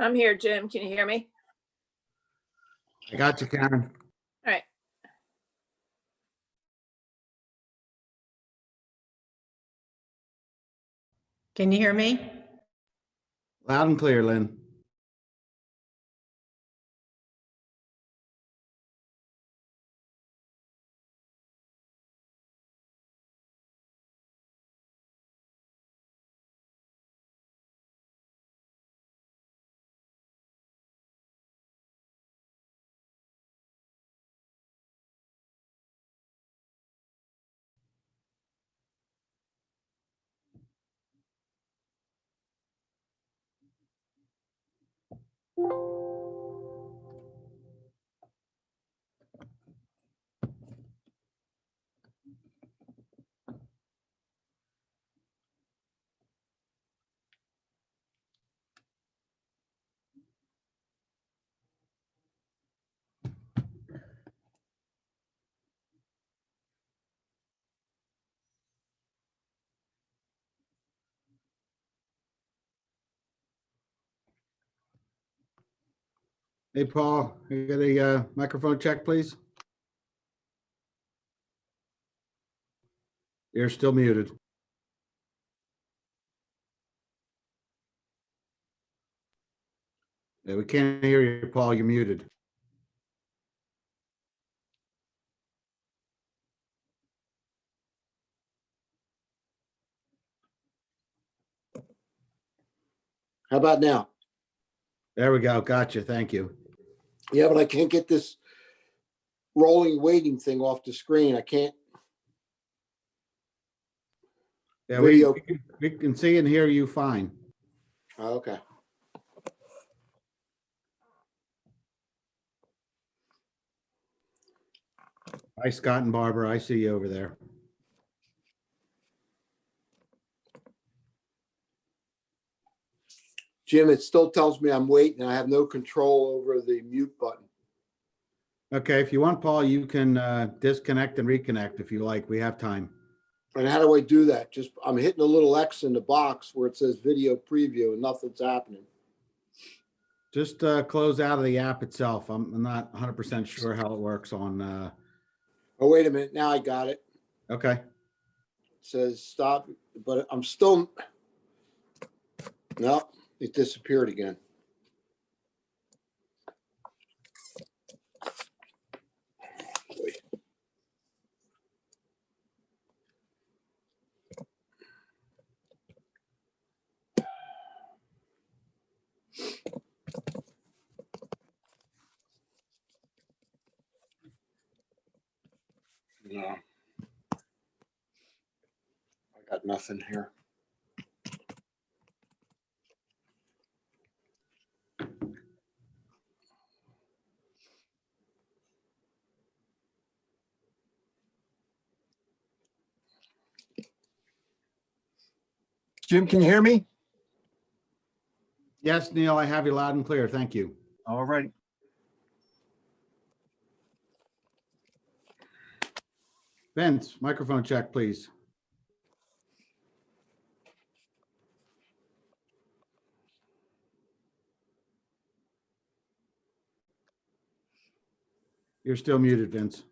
I'm here, Jim. Can you hear me? I got you, Karen. All right. Can you hear me? Loud and clear, Lynn. Hey, Paul, you got a microphone check, please? You're still muted. Yeah, we can't hear you, Paul. You're muted. How about now? There we go. Gotcha. Thank you. Yeah, but I can't get this rolling waiting thing off the screen. I can't. Yeah, Video. we can see and hear you fine. Oh, okay. Hi, Scott and Barbara. I see you over there. Jim, it still tells me I'm waiting. I have no control over the mute button. Okay, if you want, Paul, you can disconnect and reconnect if you like. We have time. And how do I do that? Just, I'm hitting a little X in the box where it says video preview and nothing's happening. Just close out of the app itself. I'm not 100% sure how it works on. Oh, wait a minute. Now I got it. Okay. It says stop, but I'm still, no, it disappeared again. No. I got nothing here. Jim, can you hear me? Yes, Neil, I have you loud and clear. Thank you. All right. Vince, microphone check, please. You're still muted, Vince.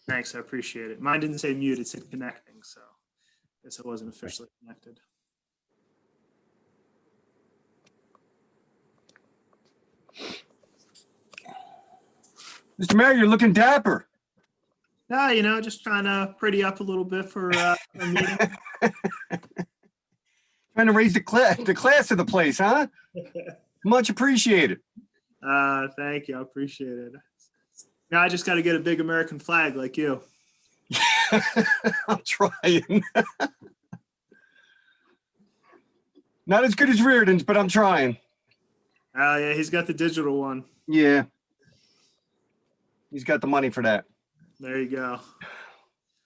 Thanks, I appreciate it. Mine didn't say mute, it said connecting, so I guess I wasn't officially connected. Mr. Mayor, you're looking dapper. No, you know, just trying to pretty up a little bit for a meeting. Trying to raise the class of the place, huh? Much appreciated. Thank you, I appreciate it. Now I just got to get a big American flag like you. I'm trying. Not as good as Reardon's, but I'm trying. Oh yeah, he's got the digital one. Yeah. He's got the money for that. There you go.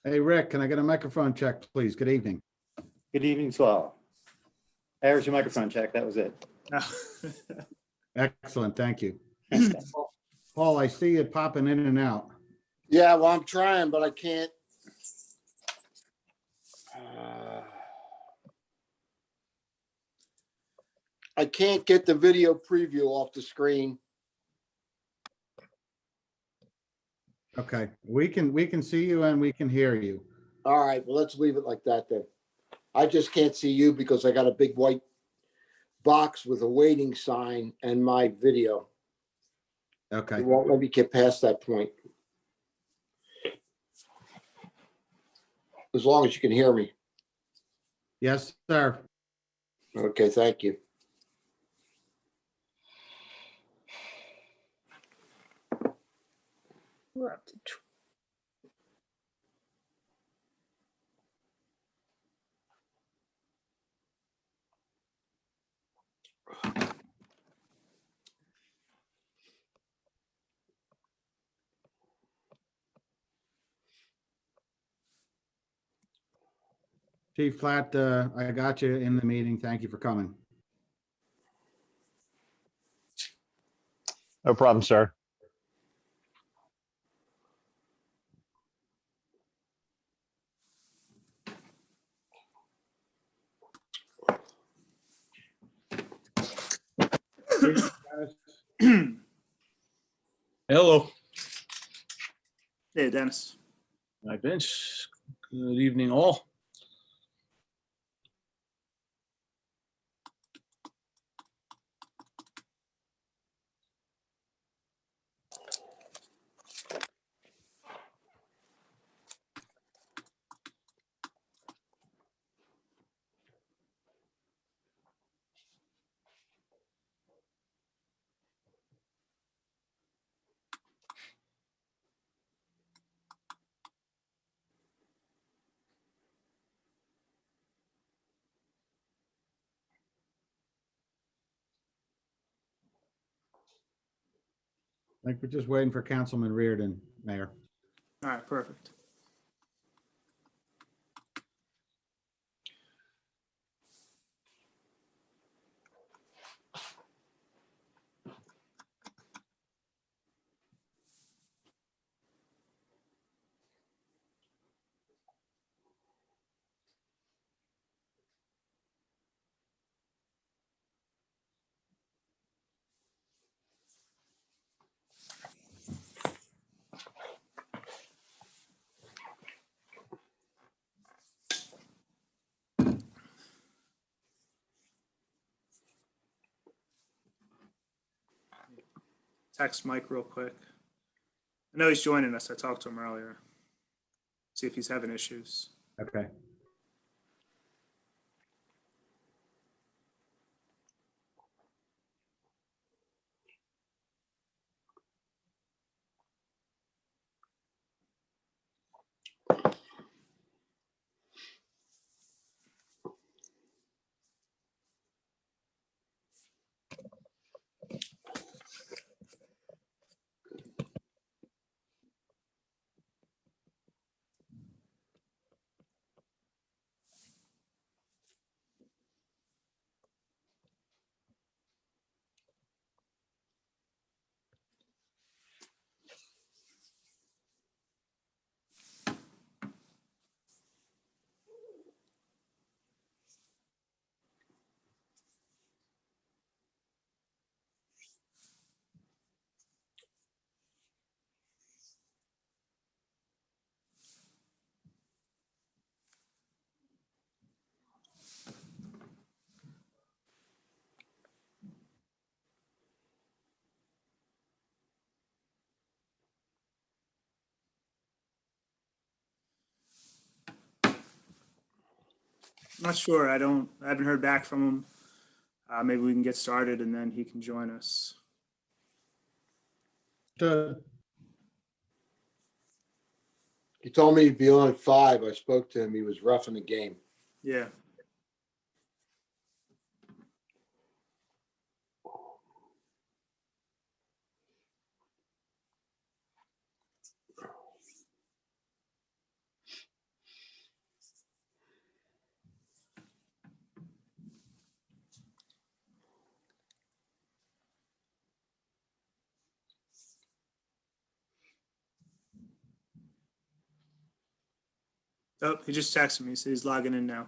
Hey, Rick, can I get a microphone check, please? Good evening. Good evening to all. There's your microphone check. That was it. Excellent. Thank you. Paul, I see it popping in and out. Yeah, well, I'm trying, but I can't. I can't get the video preview off the screen. Okay, we can see you and we can hear you. All right, well, let's leave it like that then. I just can't see you because I got a big white box with a waiting sign and my video. Okay, It won't let me get past that point. As long as you can hear me. yes, sir. Okay, thank you. We're up to Chief Flat, I got you in the meeting. Thank you for coming. No problem, sir. Hello, Hey, Dennis. hi Vince. Good evening, all. I think we're just waiting for Councilman Reardon, Mayor. All right, perfect. Text Mike real quick. I know he's joining us. I talked to him earlier. See if he's having issues. Okay. I'm not sure. I haven't heard back from him. Maybe we can get started and then he can join us. Good. He told me he'd be on at 5. I spoke to him. He was roughing the game. Yeah. Oh, he just texted me. He said he's logging in now.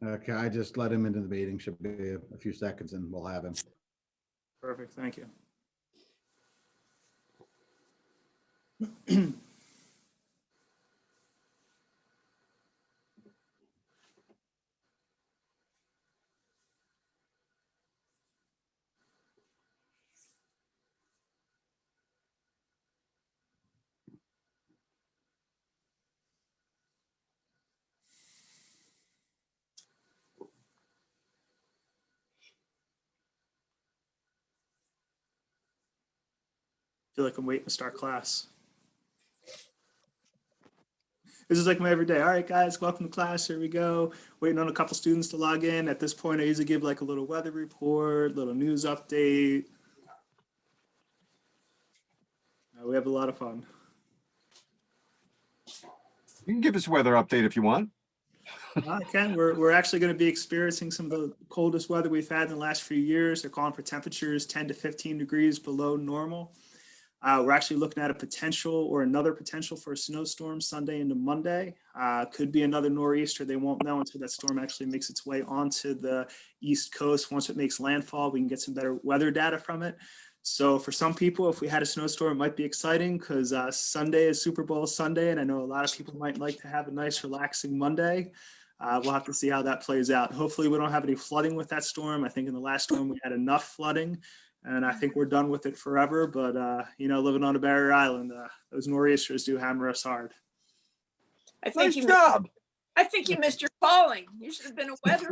Okay, I just let him into the meeting. Should be a few seconds and we'll have him. Perfect, thank you. Feel like I'm waiting to start class. This is like my everyday. All right, guys, welcome to class. Here we go. Waiting on a couple students to log in. At this point, I usually give like a little weather report, little news update. We have a lot of fun. You can give us a weather update if you want. Ken, we're actually going to be experiencing some of the coldest weather we've had in the last few years. They're calling for temperatures 10 to 15 degrees below normal. We're actually looking at a potential or another potential for a snowstorm Sunday into Monday. Could be another nor'easter. They won't know until that storm actually makes its way onto the East Coast. Once it makes landfall, we can get some better weather data from it. So for some people, if we had a snowstorm, it might be exciting because Sunday is Super Bowl Sunday, and I know a lot of people might like to have a nice relaxing Monday. We'll have to see how that plays out. Hopefully we don't have any flooding with that storm. I think in the last storm we had enough flooding, and I think we're done with it forever. But, living on a barrier island, those nor'easters do hammer us hard. I think Nice job. I think you missed your calling. You should have been a weather.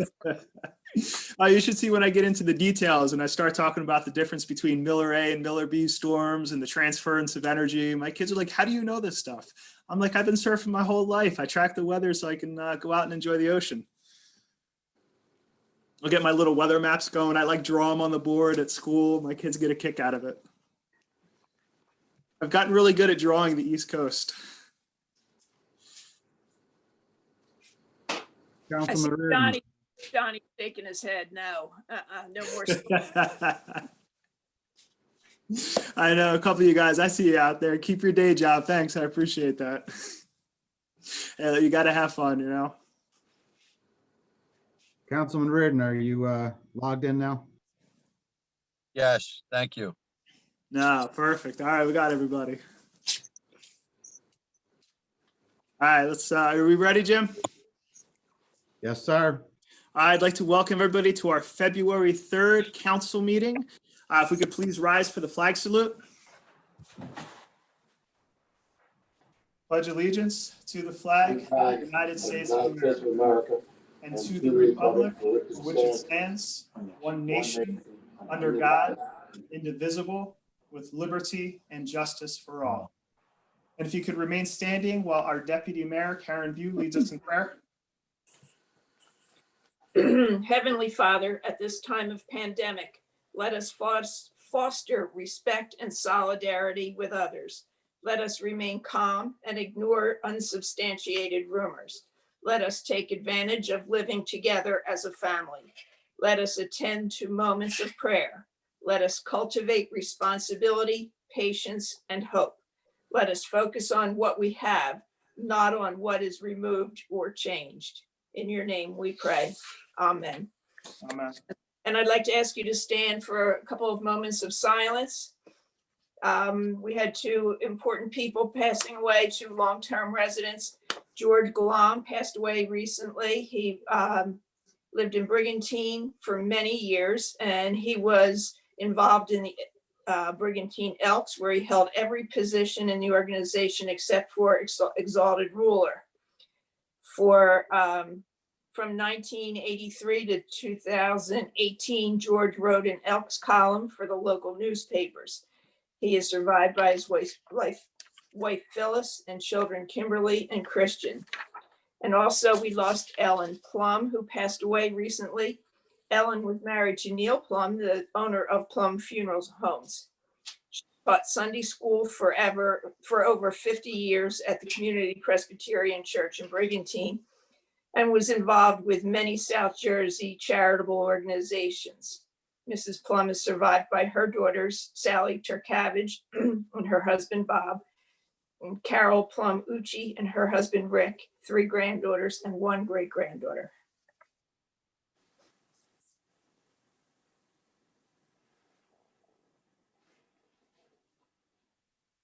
You should see when I get into the details and I start talking about the difference between Miller A and Miller B storms and the transference of energy. My kids are like, how do you know this stuff? I'm like, I've been surfing my whole life. I track the weather so I can go out and enjoy the ocean. I'll get my little weather maps going. I like draw them on the board at school. My kids get a kick out of it. I've gotten really good at drawing the East Coast. I see Councilman Reardon. Donnie's shaking his head. No, no more. I know a couple of you guys. I see you out there. Keep your day job. Thanks. I appreciate that. You got to have fun, you know. Councilman Reardon, are you logged in now? Yes, thank you. No, perfect. All right, we got everybody. All right, let's. Are we ready, Jim? Yes, sir. I'd like to welcome everybody to our February 3rd council meeting. If we could please rise for the flag salute. Pledge allegiance to the flag of the United States of America and to the republic for which it stands, one nation, under God, indivisible, with liberty and justice for all. And if you could remain standing while our Deputy Mayor, Karen View, leads us in prayer. Heavenly Father, at this time of pandemic, let us foster respect and solidarity with others. Let us remain calm and ignore unsubstantiated rumors. Let us take advantage of living together as a family. Let us attend to moments of prayer. Let us cultivate responsibility, patience, and hope. Let us focus on what we have, not on what is removed or changed. In your name we pray. Amen. Amen. And I'd like to ask you to stand for a couple of moments of silence. We had two important people passing away, two long-term residents. George Gulam passed away recently. He lived in Brigantine for many years, and he was involved in the Brigantine Elks, where he held every position in the organization except for exalted ruler. From 1983 to 2018, George wrote an Elks column for the local newspapers. He is survived by his wife Phyllis and children Kimberly and Christian. And also we lost Ellen Plum, who passed away recently. Ellen was married to Neil Plum, the owner of Plum Funeral Homes. She taught Sunday school for over 50 years at the Community Presbyterian Church in Brigantine. and was involved with many South Jersey charitable organizations. Mrs. Plum is survived by her daughters, Sally Turkavage and her husband, Bob, and Carol Plum Ucci and her husband, Rick, 3 granddaughters and 1 great-granddaughter.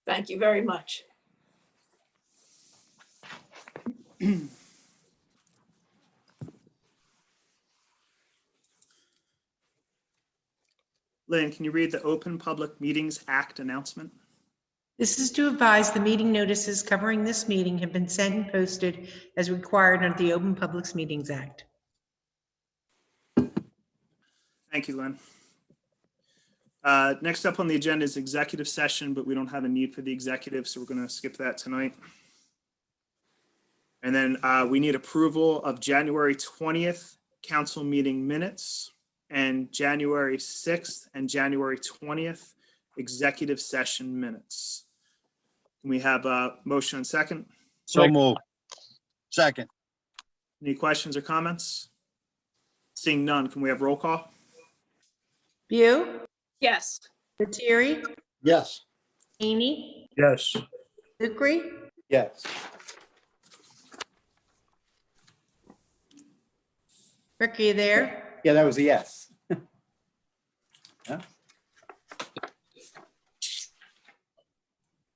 Thank you very much. Lynn, can you read the Open Public Meetings Act announcement? This is to advise the meeting notices covering this meeting have been sent and posted as required under the Open Public Meetings Act. Thank you, Lynn. Next up on the agenda is executive session, but we don't have a need for the executive, so we're going to skip that tonight. And then we need approval of January 20th council meeting minutes and January 6th and January 20th executive session minutes. Can we have a motion and second? So moved. Second. Any questions or comments? Seeing none, can we have roll call? View, Yes. Lettieri, Yes. Haney, Yes. Lucre, Yes. Rick, are you there? Yeah, that was a yes.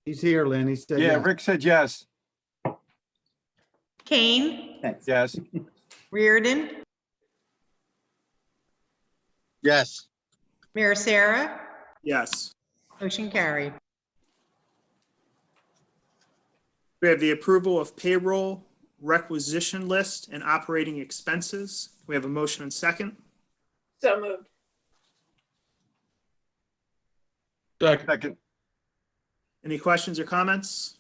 He's here, Lynn. He said, Yeah, yeah. Rick said yes. Kane, Thanks. Yes. Reardon, Yes. Mayor Sarah, Yes. motion carried. We have the approval of payroll, requisition list, and operating expenses. We have a motion and second. So moved. Second. Second. Any questions or comments?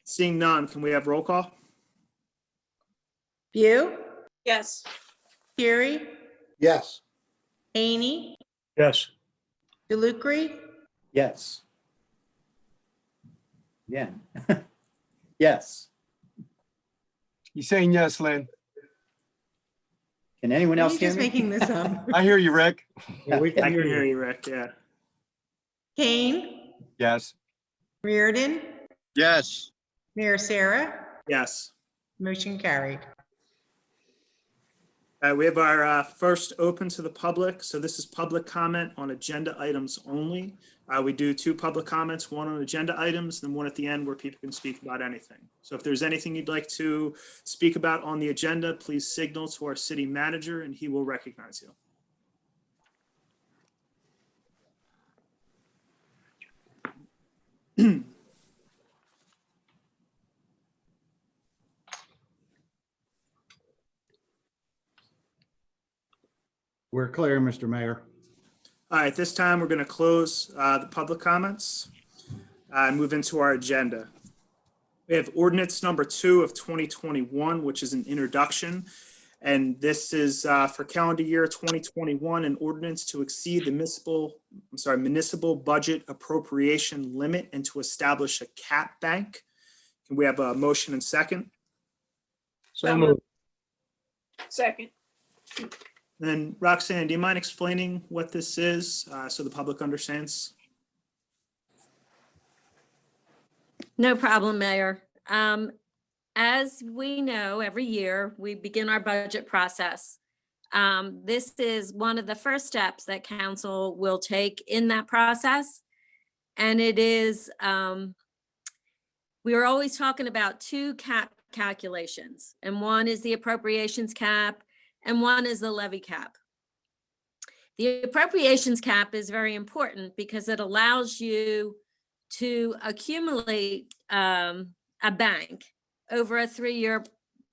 Seeing none, can we have roll call? View, Yes. Lettieri, Yes. Haney, Yes. DeLucre, Yes. Yeah. Yes. He's saying yes, Lynn. Can anyone are else you hear just me? making this up? I hear you, Rick. Yeah, we I can can hear hear you. you, Rick, yeah. Kane, Yes. Reardon, Yes. Mayor Sarah, Yes. motion carried. We have our first open to the public. So this is public comment on agenda items only. We do 2 public comments, 1 on agenda items, and 1 at the end where people can speak about anything. So if there's anything you'd like to speak about on the agenda, please signal to our city manager and he will recognize you. We're clear, Mr. Mayor. All right, this time we're going to close the public comments and move into our agenda. We have ordinance number 2 of 2021, which is an introduction. And this is for calendar year 2021, an ordinance to exceed the municipal budget appropriation limit and to establish a cap bank. Can we have a motion and second? So moved. Second. Then Roxanne, do you mind explaining what this is so the public understands? No problem, Mayor. As we know, every year we begin our budget process. This is one of the first steps that council will take in that process. And it is, we are always talking about 2 cap calculations, and one is the appropriations cap and one is the levy cap. The appropriations cap is very important because it allows you to accumulate a bank over a 3-year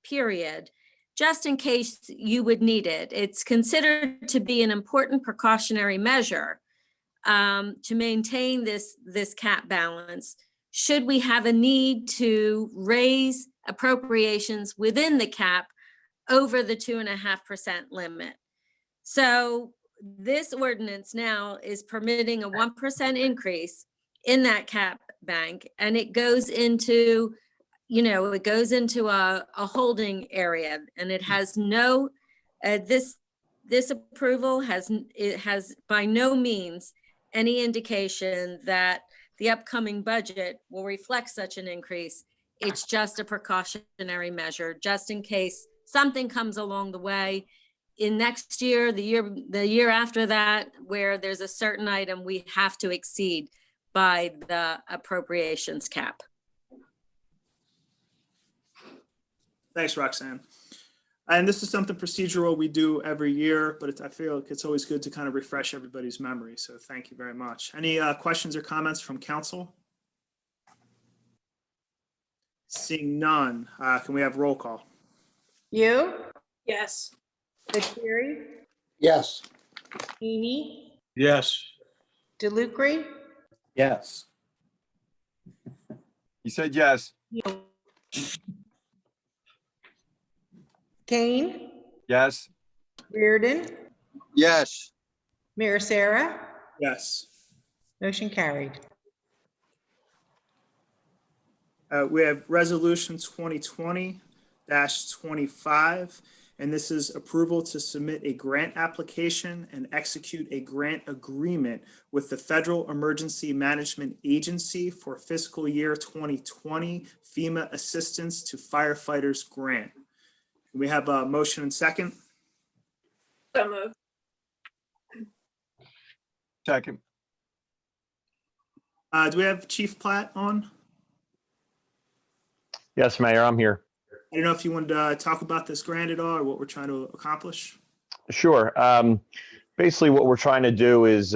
period, just in case you would need it. It's considered to be an important precautionary measure to maintain this cap balance should we have a need to raise appropriations within the cap over the 2.5% limit. So this ordinance now is permitting a 1% increase in that cap bank, and it goes into it goes into a holding area, and it has no, this approval it has by no means any indication that the upcoming budget will reflect such an increase. It's just a precautionary measure, just in case something comes along the way in next year, the year after that, where there's a certain item we have to exceed by the appropriations cap. Thanks, Roxanne. And this is something procedural we do every year, but I feel like it's always good to kind of refresh everybody's memory. So thank you very much. Any questions or comments from council? Seeing none, can we have roll call? You, Yes. Lettieri, Yes. Amy, Yes. DeLucre, Yes. You said yes. Kane, Yes. Reardon, yes, Mayor Sarah. Yes. Motion carried. We have resolution 2020-25, and this is approval to submit a grant application and execute a grant agreement with the Federal Emergency Management Agency for fiscal year 2020 FEMA Assistance to Firefighters Grant. We have a motion and second. So moved. Second. Do we have Chief Platt on? Yes, Mayor, I'm here. I don't know if you wanted to talk about this grant at all or what we're trying to accomplish. Sure. Basically, what we're trying to do is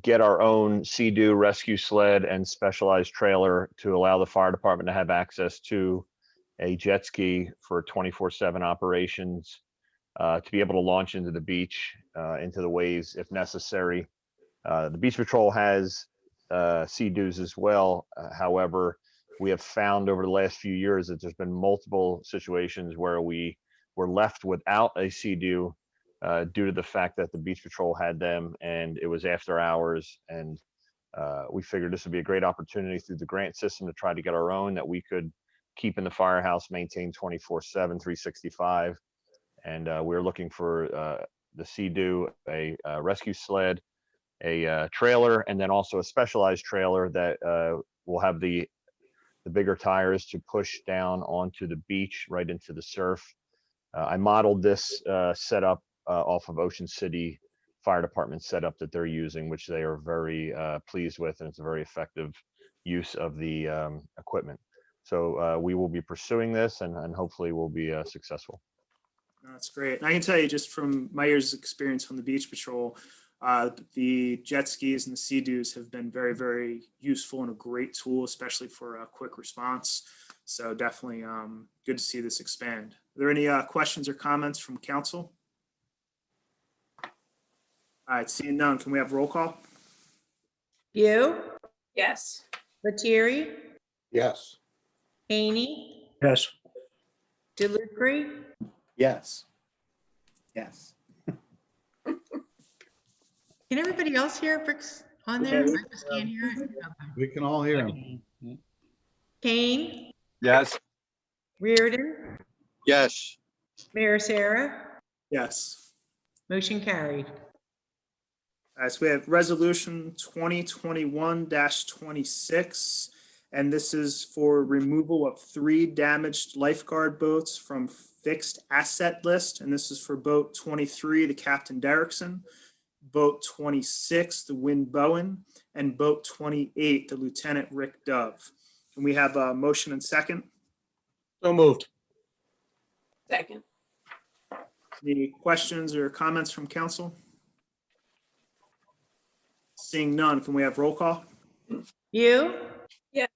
get our own Sea-Doo rescue sled and specialized trailer to allow the fire department to have access to a jet ski for 24/7 operations, to be able to launch into the beach, into the waves if necessary. The Beach Patrol has Sea-Doos as well. However, we have found over the last few years that there's been multiple situations where we were left without a Sea-Doo due to the fact that the Beach Patrol had them and it was after hours. And we figured this would be a great opportunity through the grant system to try to get our own that we could keep in the firehouse, maintain 24/7, 365. And we're looking for the Sea-Doo, a rescue sled, a trailer, and then also a specialized trailer that will have the bigger tires to push down onto the beach right into the surf. I modeled this setup off of Ocean City Fire Department setup that they're using, which they are very pleased with, and it's a very effective use of the equipment. So we will be pursuing this, and hopefully we'll be successful. That's great. And I can tell you just from my years of experience on the Beach Patrol, the jet skis and the Sea-Doos have been very, very useful and a great tool, especially for a quick response. So definitely good to see this expand. Are there any questions or comments from council? All right, seeing none, can we have roll call? You, Yes. Lettieri, Yes. Amy, Yes. DeLucre, Yes. Yes. can everybody else hear Rick's on there? I just can't hear it. Okay. We can all hear him. Kane, Yes. Reardon, yes, Mayor Sarah. Yes. Motion carried. All right, so we have resolution 2021-26, and this is for removal of 3 damaged lifeguard boats from fixed asset list. And this is for boat 23, the Captain Derrickson, boat 26, the Wind Bowen, and boat 28, the Lieutenant Rick Dove. And we have a motion and second. So moved. Second. Any questions or comments from council? Seeing none, can we have roll call? You? Yeah.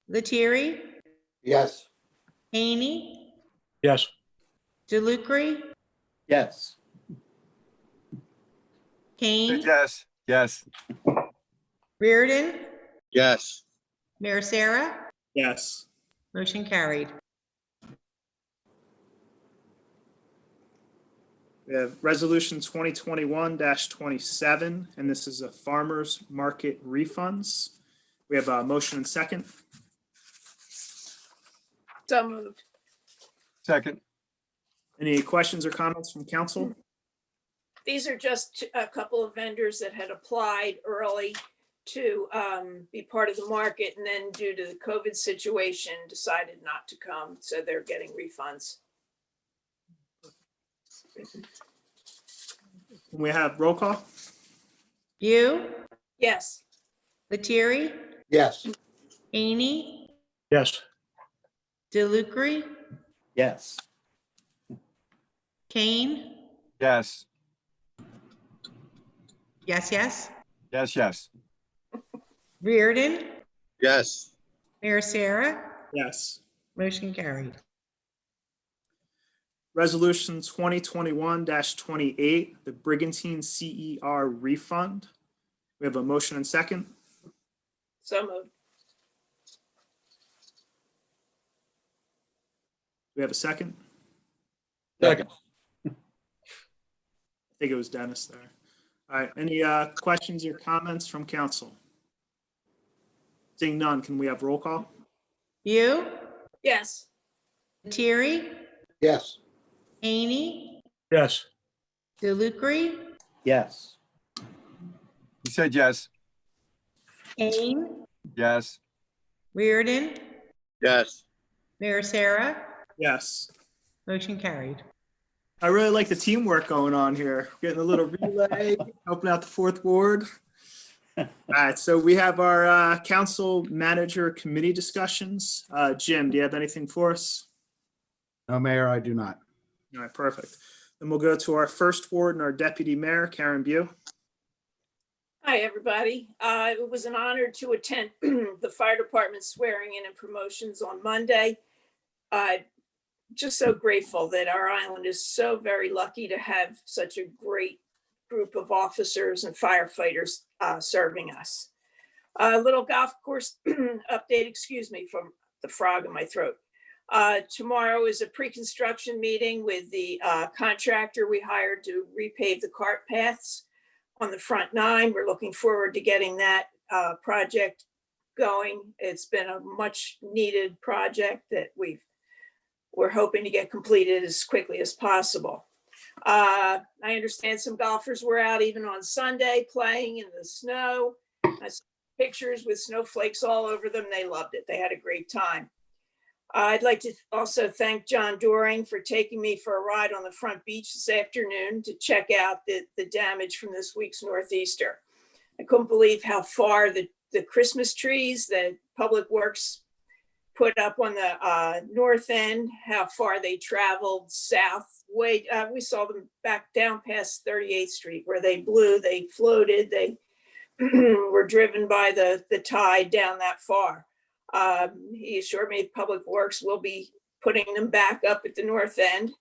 Lettieri, Yes. Amy, Yes. DeLucre, Yes. Kane, Yes. Yes. Reardon, yes, Mayor Sarah. Yes. Motion carried. We have resolution 2021-27, and this is a farmer's market refunds. We have a motion and second. So moved. Second. Any questions or comments from council? These are just a couple of vendors that had applied early to be part of the market, and then due to the COVID situation, decided not to come. So they're getting refunds. We have roll call. You, Yes. Lettieri, Yes. Haney, Yes. DeLucre, Yes. Kane. Yes. Yes, yes. Yes, yes. Reardon, yes, Mayor Sarah, Yes. motion carried. Resolution 2021-28, the Brigantine CER refund. We have a motion and second. So moved. We have a second. Second. I think it was Dennis there. All right, any questions or comments from council? Seeing none, can we have roll call? You, Yes. Lettieri, Yes. Haney, Yes. DeLucre, Yes. He said yes. Kane, Yes. Reardon, yes, Mayor Sarah, Yes. motion carried. I really like the teamwork going on here. Getting a little relay, helping out the fourth ward. All right, so we have our council manager committee discussions. Jim, do you have anything for us? No, Mayor, I do not. All right, perfect. Then we'll go to our first ward and our deputy mayor, Karen Bew. Hi, everybody. It was an honor to attend the fire department swearing in and promotions on Monday. Just so grateful that our island is so very lucky to have such a great group of officers and firefighters serving us. A little golf course update, excuse me, from the frog in my throat. Tomorrow is a pre-construction meeting with the contractor we hired to repave the cart paths on the front 9. We're looking forward to getting that project going. It's been a much needed project that we're hoping to get completed as quickly as possible. I understand some golfers were out even on Sunday playing in the snow. I saw pictures with snowflakes all over them. They loved it. They had a great time. I'd like to also thank John Doring for taking me for a ride on the front beach this afternoon to check out the damage from this week's northeaster. I couldn't believe how far the Christmas trees that Public Works put up on the north end, how far they traveled south. We saw them back down past 38th Street where they blew, they floated, they were driven by the tide down that far. He assured me Public Works will be putting them back up at the north end.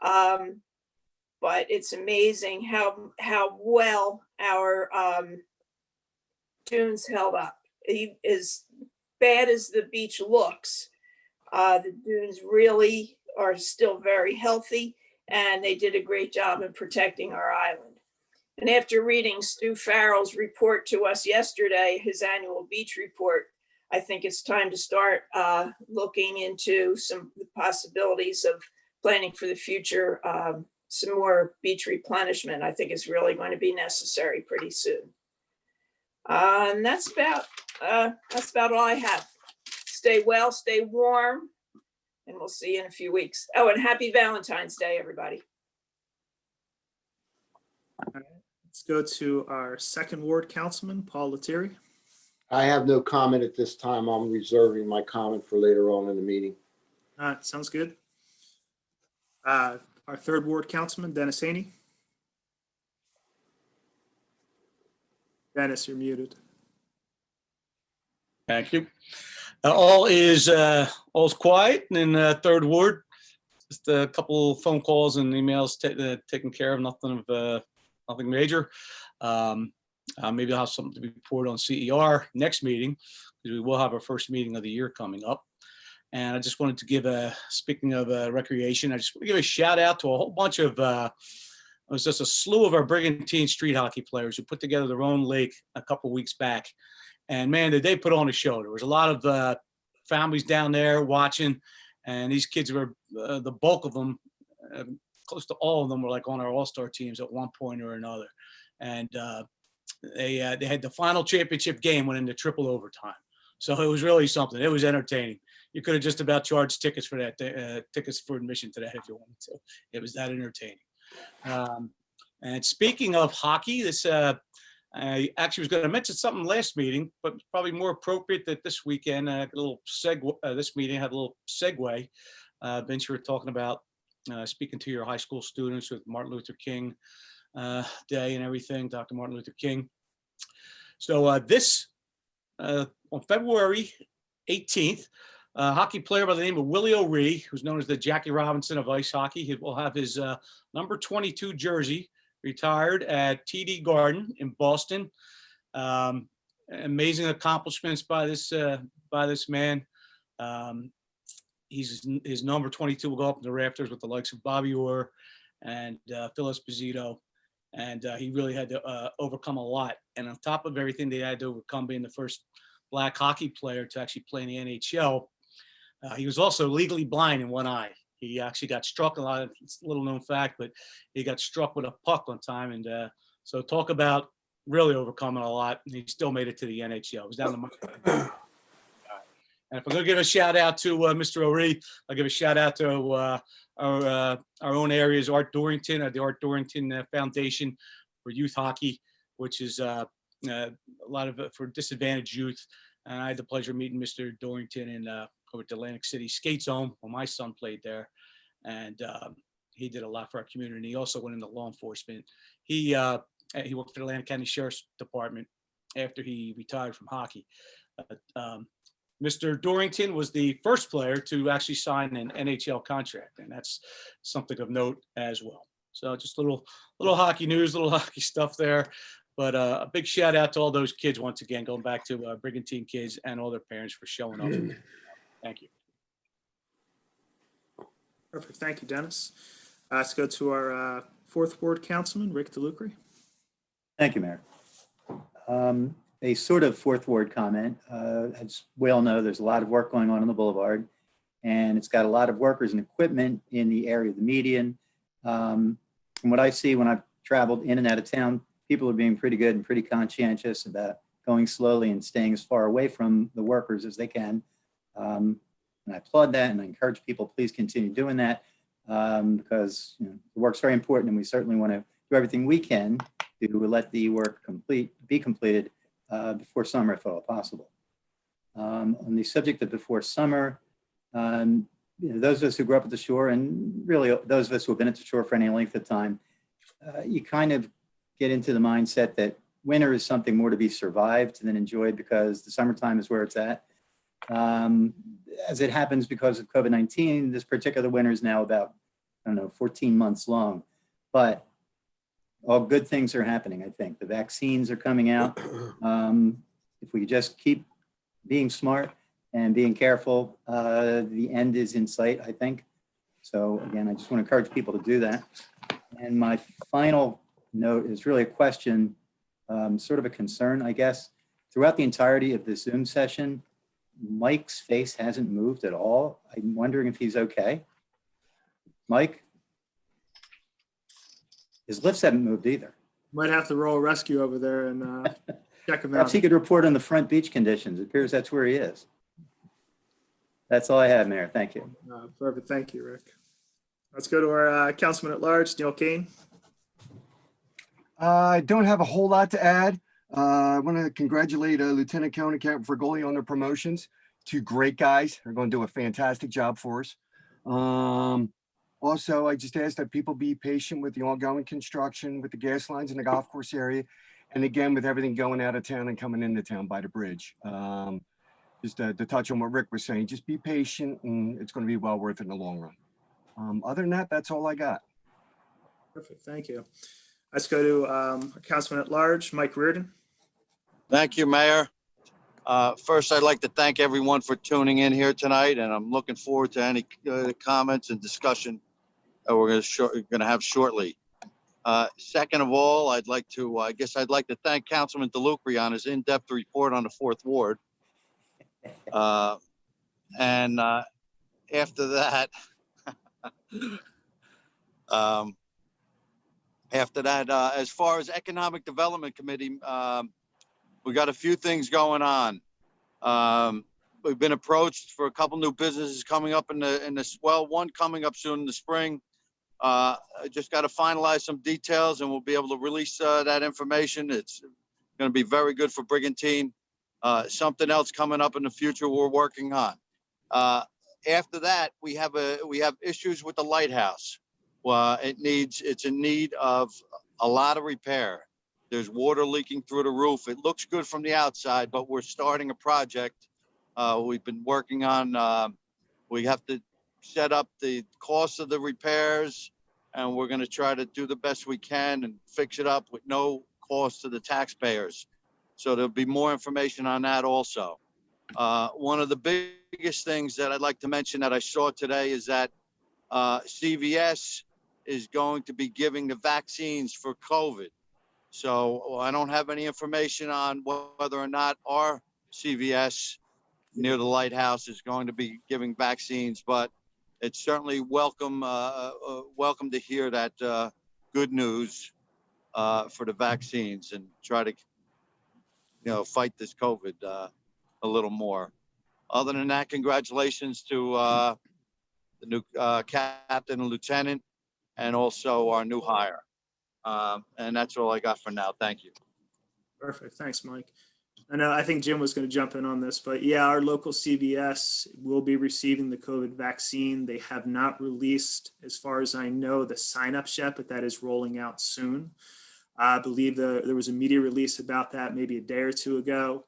But it's amazing how well our dunes held up. As bad as the beach looks, the dunes really are still very healthy, and they did a great job in protecting our island. And after reading Stu Farrell's report to us yesterday, his annual beach report, I think it's time to start looking into some possibilities of planning for the future. Some more beach replenishment, I think, is really going to be necessary pretty soon. And that's about all I have. Stay well, stay warm, and we'll see you in a few weeks. Oh, and happy Valentine's Day, everybody. Let's go to our second ward councilman, Paul Lettieri. I have no comment at this time. I'm reserving my comment for later on in the meeting. All right, sounds good. Our third ward councilman, Dennis Haney. Dennis, you're muted. Thank you. All is quiet in third ward. Just a couple phone calls and emails taken care of. Nothing major. Maybe I'll have something to report on CER next meeting, because we will have our first meeting of the year coming up. And I just wanted to give speaking of recreation, I just want to give a shout out to a whole bunch of, it was just a slew of our Brigantine street hockey players who put together their own lake a couple weeks back. And man, did they put on a show. There was a lot of families down there watching, And these kids were, the bulk of them, close to all of them were like on our all-star teams at one point or another. And they had the final championship game went into triple overtime. So it was really something. It was entertaining. You could have just about charged tickets for that, tickets for admission to that if you wanted to. It was that entertaining. And speaking of hockey, this I actually was going to mention something last meeting, but it's probably more appropriate that this weekend, a little segue, this meeting had a little segue. Vince, you were talking about speaking to your high school students with Martin Luther King Day and everything, Dr. Martin Luther King. So this, on February 18th, a hockey player by the name of Willie O'Ree, who's known as the Jackie Robinson of ice hockey, he will have his number 22 jersey retired at TD Garden in Boston. Amazing accomplishments by this man. His number 22 will go up in the rafters with the likes of Bobby Orr and Phil Esposito. And he really had to overcome a lot. And on top of everything they had to overcome, being the first Black hockey player to actually play in the NHL, he was also legally blind in one eye. He actually got struck, it's a little known fact, but he got struck with a puck one time. And so talk about really overcoming a lot. And he still made it to the NHL. It was down to and if I'm going to give a shout out to Mr. O'Ree, I'll give a shout out to our own area's Art Dorrington, the Art Dorrington Foundation for Youth Hockey, which is a lot of for disadvantaged youth. And I had the pleasure of meeting Mr. Dorrington in over at Atlantic City Skate Zone when my son played there. And he did a lot for our community. He also went into law enforcement. He worked for the Atlantic County Sheriff's Department after he retired from hockey. Mr. Dorrington was the first player to actually sign an NHL contract, and that's something of note as well. So just little hockey news, little hockey stuff there. But a big shout out to all those kids once again, going back to Brigantine kids and all their parents for showing up. Thank you. Perfect. Thank you, Dennis. Let's go to our fourth ward councilman, Rick DeLucre. Thank you, Mayor. A sort of fourth ward comment. As we all know, there's a lot of work going on the boulevard, and it's got a lot of workers and equipment in the area of the median. From what I see when I've traveled in and out of town, people are being pretty good and pretty conscientious about going slowly and staying as far away from the workers as they can. And I applaud that, and I encourage people, please continue doing that, because the work's very important, and we certainly want to do everything we can to let the work be completed before summer, if at all possible. On the subject of before summer, those of us who grew up at the shore, and really those of us who have been at the shore for any length of time, you kind of get into the mindset that winter is something more to be survived than enjoyed, because the summertime is where it's at. As it happens, because of COVID-19, this particular winter is now about, 14 months long. But all good things are happening, I think. The vaccines are coming out. If we just keep being smart and being careful, the end is in sight, I think. So again, I just want to encourage people to do that. And my final note is really a question, sort of a concern, I guess. Throughout the entirety of this Zoom session, Mike's face hasn't moved at all. I'm wondering if he's okay. Mike? His lips haven't moved either. Might have to roll a rescue over there and check him out. Perhaps he could report on the front beach conditions. It appears that's where he is. That's all I have, Mayor. Thank you. Perfect. Thank you, Rick. Let's go to our councilman at large, Neil Kane. I don't have a whole lot to add. I want to congratulate Lieutenant Colonel Captain Fragoli on their promotions. Two great guys. They're going to do a fantastic job for us. Also, I just ask that people be patient with the ongoing construction, with the gas lines in the golf course area, and again, with everything going out of town and coming into town by the bridge. Just to touch on what Rick was saying, just be patient, and it's going to be well worth it in the long run. Other than that, that's all I got. Perfect. Thank you. Let's go to our councilman at large, Mike Reardon. Thank you, Mayor. First, I'd like to thank everyone for tuning in here tonight, and I'm looking forward to any comments and discussion we're going to have shortly. Second of all, I'd like to thank Councilman DeLucre on his in-depth report on the fourth ward. And After that, um, as far as Economic Development Committee, we got a few things going on. We've been approached for a couple new businesses coming up in this, well, one coming up soon in the spring. I just got to finalize some details and we'll be able to release that information. It's going to be very good for Brigantine. Something else coming up in the future we're working on. After that, we have issues with the lighthouse. It's in need of a lot of repair. There's water leaking through the roof. It looks good from the outside, but we're starting a project we've been working on. We have to set up the cost of the repairs, and we're going to try to do the best we can and fix it up with no cost to the taxpayers. So there'll be more information on that also. One of the biggest things that I'd like to mention that I saw today is that CVS is going to be giving the vaccines for COVID. So I don't have any information on whether or not our CVS near the lighthouse is going to be giving vaccines, but it's certainly welcome to hear that good news for the vaccines and try to fight this COVID a little more. Other than that, congratulations to the new captain and lieutenant, and also our new hire. And that's all I got for now. Thank you. Perfect. Thanks, Mike. And I think Jim was going to jump in on this, but yeah, our local CVS will be receiving the COVID vaccine. They have not released, as far as I know, the signups yet, but that is rolling out soon. I believe there was a media release about that maybe a day or two ago.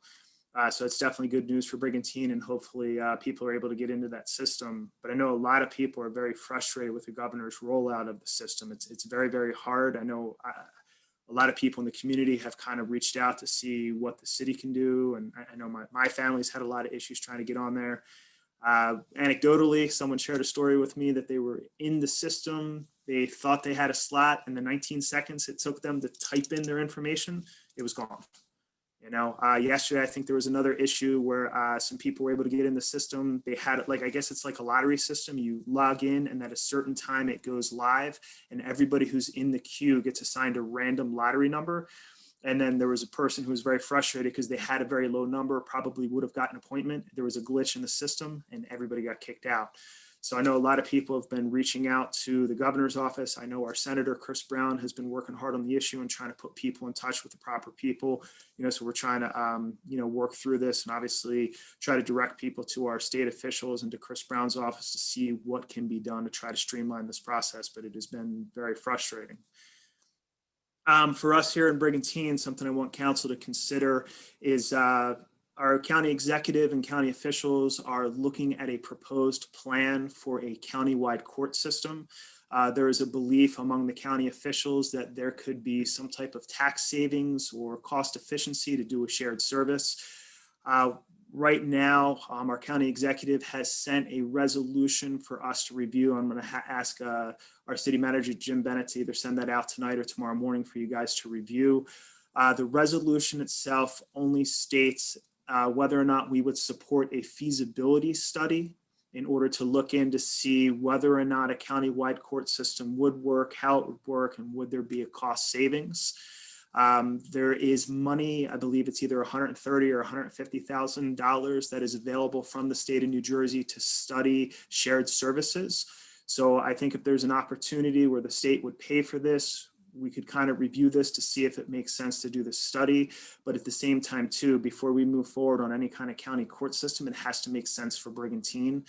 So it's definitely good news for Brigantine, and hopefully people are able to get into that system. But I know a lot of people are very frustrated with the governor's rollout of the system. It's very, very hard. I know a lot of people in the community have kind of reached out to see what the city can do. And I know my family's had a lot of issues trying to get on there. Anecdotally, someone shared a story with me that they were in the system. They thought they had a slot, and the 19 seconds it took them to type in their information, it was gone. Yesterday, I think there was another issue where some people were able to get in the system. They had it I guess it's like a lottery system. You log in and at a certain time it goes live, and everybody who's in the queue gets assigned a random lottery number. And then there was a person who was very frustrated because they had a very low number, probably would have gotten an appointment. There was a glitch in the system and everybody got kicked out. So I know a lot of people have been reaching out to the governor's office. I know our Senator, Chris Brown, has been working hard on the issue and trying to put people in touch with the proper people. So we're trying to, work through this and obviously try to direct people to our state officials and to Chris Brown's office to see what can be done to try to streamline this process. But it has been very frustrating. For us here in Brigantine, something I want council to consider is our county executive and county officials are looking at a proposed plan for a countywide court system. There is a belief among the county officials that there could be some type of tax savings or cost efficiency to do a shared service. Right now, our county executive has sent a resolution for us to review. I'm going to ask our city manager, Jim Bennett, to either send that out tonight or tomorrow morning for you guys to review. The resolution itself only states whether or not we would support a feasibility study in order to look in to see whether or not a countywide court system would work, how it would work, and would there be a cost savings. There is money, I believe it's either $130,000 or $150,000 that is available from the state of New Jersey to study shared services. So I think if there's an opportunity where the state would pay for this, we could kind of review this to see if it makes sense to do the study. But at the same time, too, before we move forward on any kind of county court system, it has to make sense for Brigantine.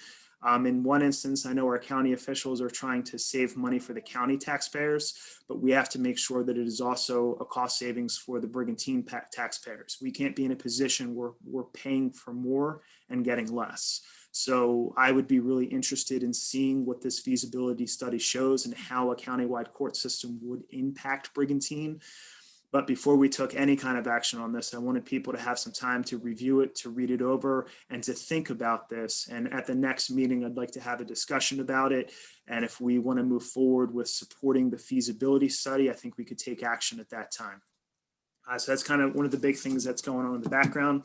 In one instance, I know our county officials are trying to save money for the county taxpayers, but we have to make sure that it is also a cost savings for the Brigantine taxpayers. We can't be in a position where we're paying for more and getting less. So I would be really interested in seeing what this feasibility study shows and how a countywide court system would impact Brigantine. But before we took any kind of action on this, I wanted people to have some time to review it, to read it over, and to think about this. And at the next meeting, I'd like to have a discussion about it. And if we want to move forward with supporting the feasibility study, I think we could take action at that time. So that's kind of one of the big things that's going on in the background.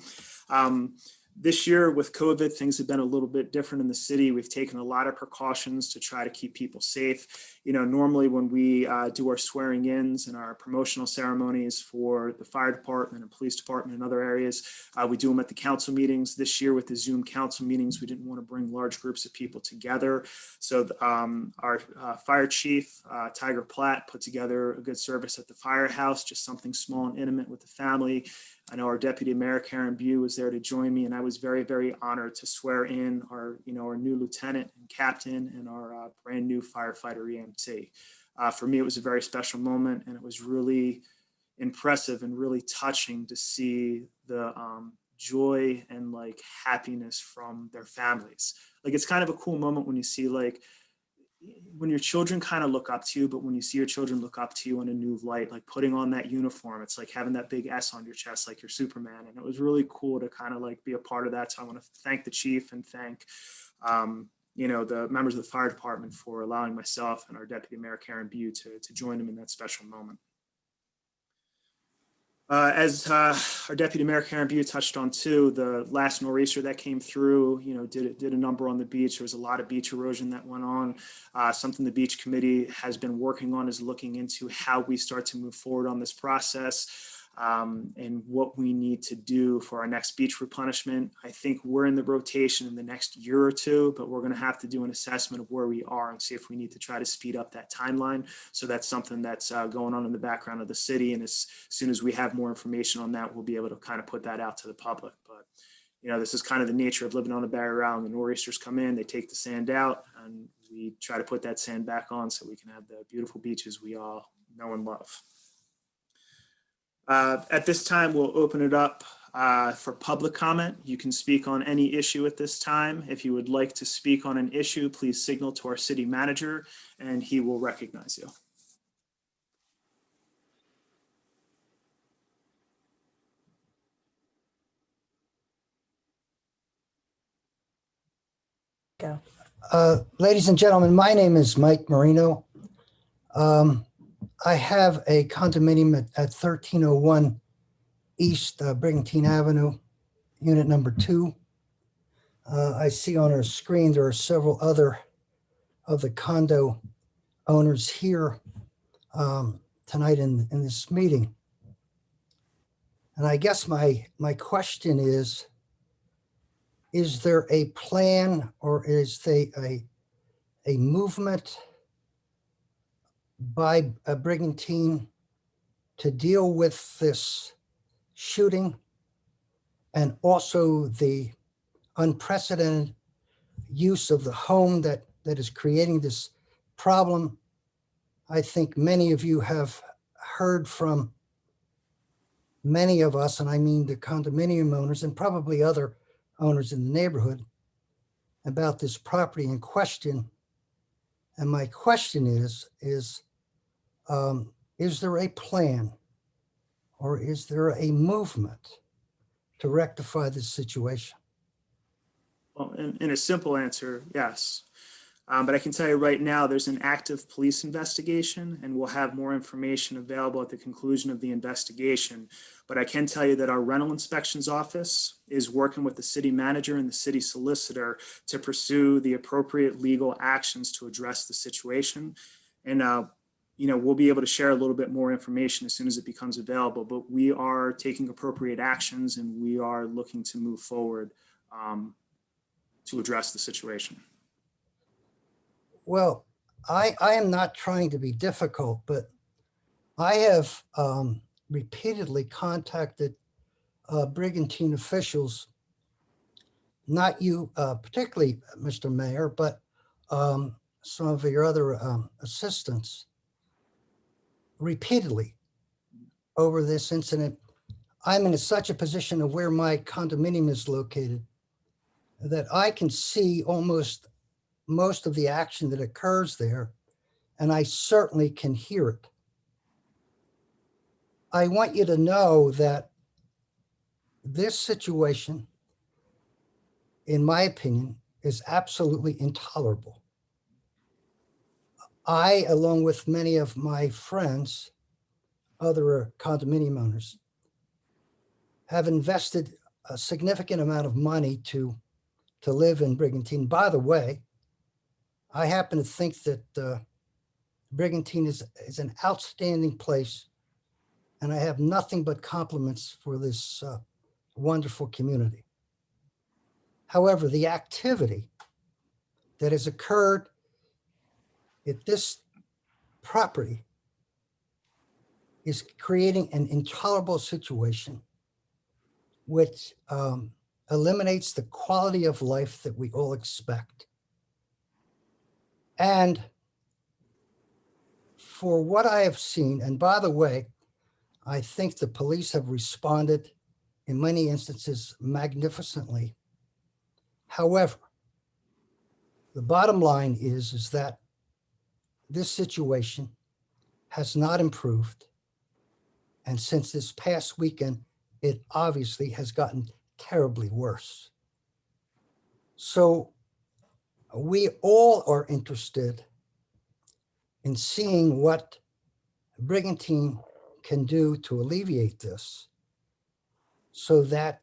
This year with COVID, things have been a little bit different in the city. We've taken a lot of precautions to try to keep people safe. You know, normally when we do our swearing ins and our promotional ceremonies for the fire department and police department and other areas, we do them at the council meetings. This year with the Zoom council meetings, we didn't want to bring large groups of people together. So our fire chief, Tiger Platt, put together a good service at the firehouse, just something small and intimate with the family. I know our deputy mayor, Karen Bew, was there to join me, and I was very, very honored to swear in our new lieutenant and captain and our brand new firefighter EMT. For me, it was a very special moment, and it was really impressive and really touching to see the joy and like happiness from their families. Like, it's kind of a cool moment when you see like, when your children kind of look up to you, but when you see your children look up to you in a new light, like putting on that uniform, it's like having that big S on your chest, like you're Superman. And it was really cool to kind of like be a part of that. So I want to thank the chief and thank, the members of the fire department for allowing myself and our deputy mayor, Karen Bew, to join them in that special moment. As our deputy mayor, Karen Bew, touched on too, the last nor'easter that came through, did a number on the beach. There was a lot of beach erosion that went on. Something the beach committee has been working on is looking into how we start to move forward on this process. And what we need to do for our next beach replenishment. I think we're in the rotation in the next year or two, but we're going to have to do an assessment of where we are and see if we need to try to speed up that timeline. So that's something that's going on in the background of the city. And as soon as we have more information on that, we'll be able to kind of put that out to the public. But, this is kind of the nature of living on the Barrier Island. The nor'easters come in, they take the sand out, and we try to put that sand back on so we can have the beautiful beaches we all know and love. At this time, we'll open it up for public comment. You can speak on any issue at this time. If you would like to speak on an issue, please signal to our city manager and he will recognize you. Ladies and gentlemen, my name is Mike Marino. I have a condominium at 1301 East Brigantine Avenue, unit number 2. I see on our screen there are several other of the condo owners here tonight in this meeting. And I guess my question is there a plan or is there a movement by Brigantine to deal with this shooting and also the unprecedented use of the home that is creating this problem? I think many of you have heard from many of us, and I mean the condominium owners and probably other owners in the neighborhood, about this property in question. And my question is there a plan or is there a movement to rectify this situation? Well, in a simple answer, yes. But I can tell you right now, there's an active police investigation and we'll have more information available at the conclusion of the investigation. But I can tell you that our rental inspections office is working with the city manager and the city solicitor to pursue the appropriate legal actions to address the situation. And, we'll be able to share a little bit more information as soon as it becomes available, but we are taking appropriate actions and we are looking to move forward to address the situation. Well, I am not trying to be difficult, but I have repeatedly contacted Brigantine officials, not you particularly, Mr. Mayor, but some of your other assistants repeatedly over this incident. I'm in such a position of where my condominium is located that I can see almost most of the action that occurs there, and I certainly can hear it. I want you to know that this situation, in my opinion, is absolutely intolerable. I, along with many of my friends, other condominium owners, have invested a significant amount of money to live in Brigantine. By the way, I happen to think that Brigantine is an outstanding place, and I have nothing but compliments for this wonderful community. However, the activity that has occurred at this property is creating an intolerable situation, which eliminates the quality of life that we all expect. And for what I have seen, and by the way, I think the police have responded in many instances magnificently. However, the bottom line is that this situation has not improved. And since this past weekend, it obviously has gotten terribly worse. So we all are interested in seeing what Brigantine can do to alleviate this so that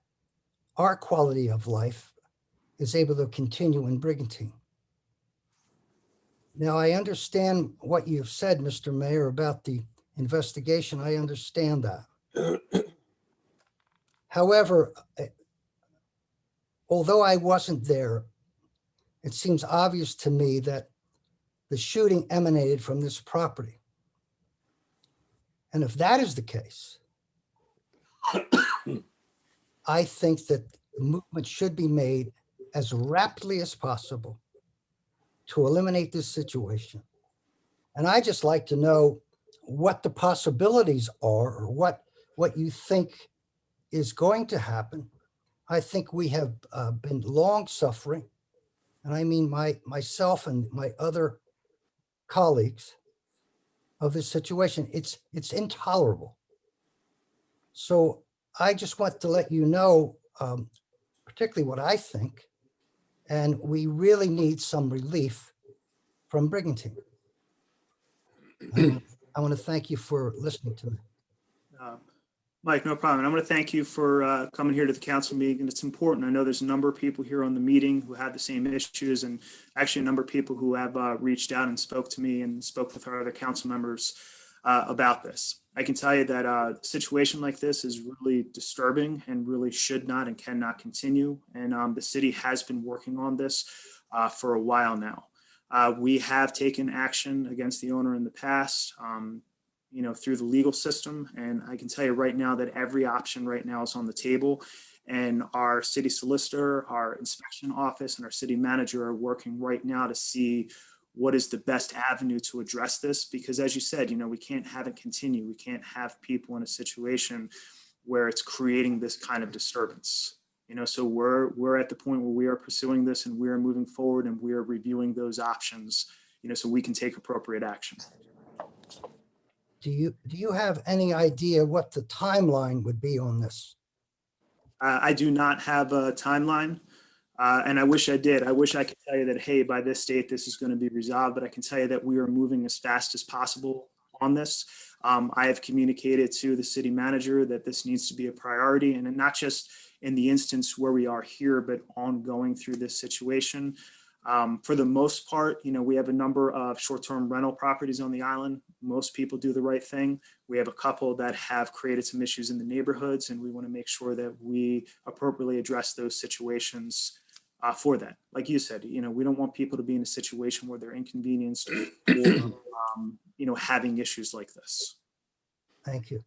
our quality of life is able to continue in Brigantine. Now, I understand what you've said, Mr. Mayor, about the investigation. I understand that. However, although I wasn't there, it seems obvious to me that the shooting emanated from this property. And if that is the case, I think that the movement should be made as rapidly as possible to eliminate this situation. And I just like to know what the possibilities are, or what you think is going to happen. I think we have been long suffering, and I mean myself and my other colleagues, of this situation. It's intolerable. So I just want to let you know, particularly what I think, and we really need some relief from Brigantine. I want to thank you for listening to me. Mike, no problem. And I'm going to thank you for coming here to the council meeting. And it's important. I know there's a number of people here on the meeting who have the same issues, and actually a number of people who have reached out and spoke to me and spoke with our other council members about this. I can tell you that a situation like this is really disturbing and really should not and cannot continue. And the city has been working on this for a while now. We have taken action against the owner in the past, through the legal system. And I can tell you right now that every option right now is on the table. And our city solicitor, our inspection office, and our city manager are working right now to see what is the best avenue to address this. Because as you said, we can't have it continue. We can't have people in a situation where it's creating this kind of disturbance. So we're at the point where we are pursuing this, and we are moving forward, and we are reviewing those options, so we can take appropriate action. Do you have any idea what the timeline would be on this? I do not have a timeline, and I wish I did. I wish I could tell you that, hey, by this date, this is going to be resolved, but I can tell you that we are moving as fast as possible on this. I have communicated to the city manager that this needs to be a priority, and not just in the instance where we are here, but ongoing through this situation. For the most part, we have a number of short-term rental properties on the island. Most people do the right thing. We have a couple that have created some issues in the neighborhoods, and we want to make sure that we appropriately address those situations for that. Like you said, we don't want people to be in a situation where they're inconvenienced or, having issues like this. Thank you.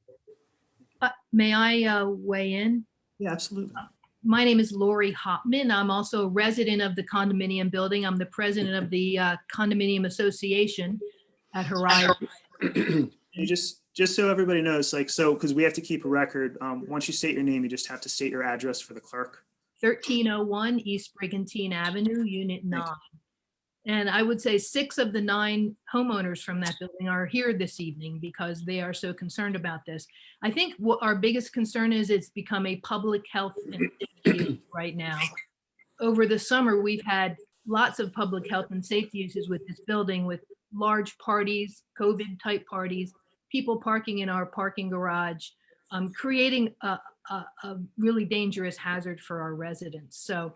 May I weigh in? Yeah, absolutely. My name is Lori Hopman. I'm also a resident of the condominium building. I'm the president of the condominium association at Horizon. Just so everybody knows, because we have to keep a record. Once you state your name, you just have to state your address for the clerk. 1301 East Brigantine Avenue, Unit 9. And I would say 6 of the 9 homeowners from that building are here this evening because they are so concerned about this. I think what our biggest concern is, it's become a public health and safety issue right now. Over the summer, we've had lots of public health and safety issues with this building, with large parties, COVID type parties, people parking in our parking garage, creating a a really dangerous hazard for our residents. So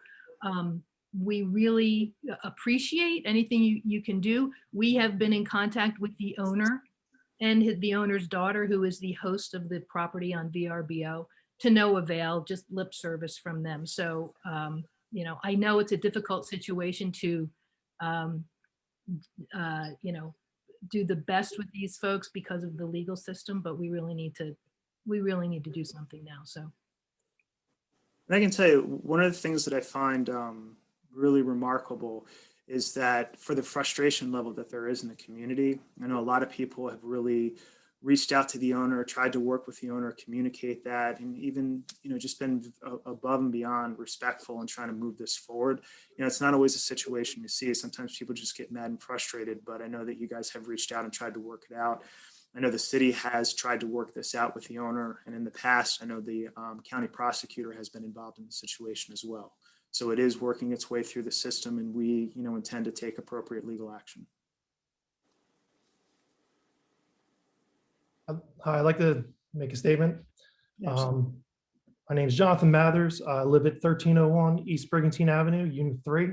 we really appreciate anything you can do. We have been in contact with the owner and the owner's daughter, who is the host of the property on VRBO, to no avail, just lip service from them. So, you know, I know it's a difficult situation to, you know, do the best with these folks because of the legal system, but we really need to do something now. So. And I can tell you, one of the things that I find really remarkable is that for the frustration level that there is in the community, I know a lot of people have really reached out to the owner, tried to work with the owner, communicate that, and even, you know, just been above and beyond respectful and trying to move this forward. You know, it's not always a situation you see. Sometimes people just get mad and frustrated, but I know that you guys have reached out and tried to work it out. I know the city has tried to work this out with the owner, and in the past, I know the county prosecutor has been involved in the situation as well. So it is working its way through the system, and we, you know, intend to take appropriate legal action. Hi, I'd like to make a statement. Yes. My name is Jonathan Mathers. I live at 1301 East Brigantine Avenue, Unit 3.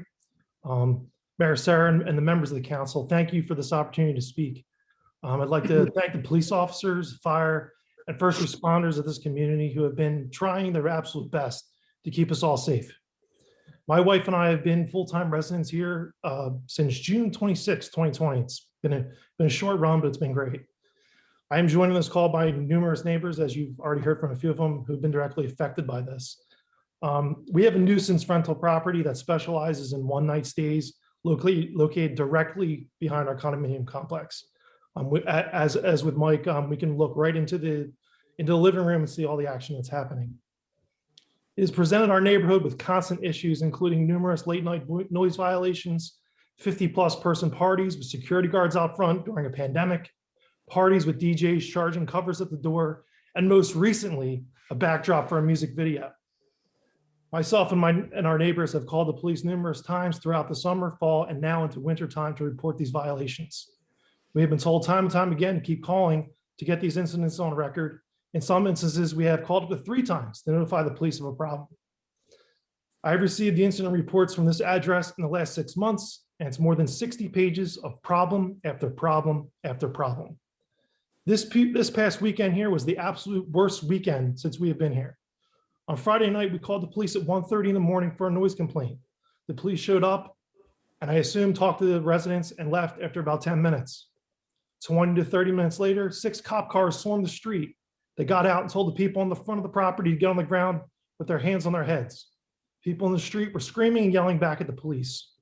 Mayor Sarah and the members of the council, thank you for this opportunity to speak. I'd like to thank the police officers, fire, and first responders of this community who have been trying their absolute best to keep us all safe. My wife and I have been full-time residents here since June 26, 2020. It's been a short run, but it's been great. I am joining this call by numerous neighbors, as you've already heard from a few of them, who've been directly affected by this. We have a nuisance rental property that specializes in one-night stays located directly behind our condominium complex. As with Mike, we can look right into the living room and see all the action that's happening. It has presented our neighborhood with constant issues, including numerous late night noise violations, 50+ person parties with security guards out front during a pandemic, parties with DJs charging covers at the door, and most recently, a backdrop for a music video. Myself and our neighbors have called the police numerous times throughout the summer, fall, and now into winter time to report these violations. We have been told time and time again to keep calling to get these incidents on record. In some instances, we have called up to 3 times to notify the police of a problem. I have received the incident reports from this address in the last 6 months, and it's more than 60 pages of problem after problem after problem. This past weekend here was the absolute worst weekend since we have been here. On Friday night, we called the police at 1:30 in the morning for a noise complaint. The police showed up, and I assume talked to the residents and left after about 10 minutes. 20 to 30 minutes later, 6 cop cars swarmed the street. They got out and told the people on the front of the property to get on the ground with their hands on their heads. People in the street were screaming and yelling back at the police.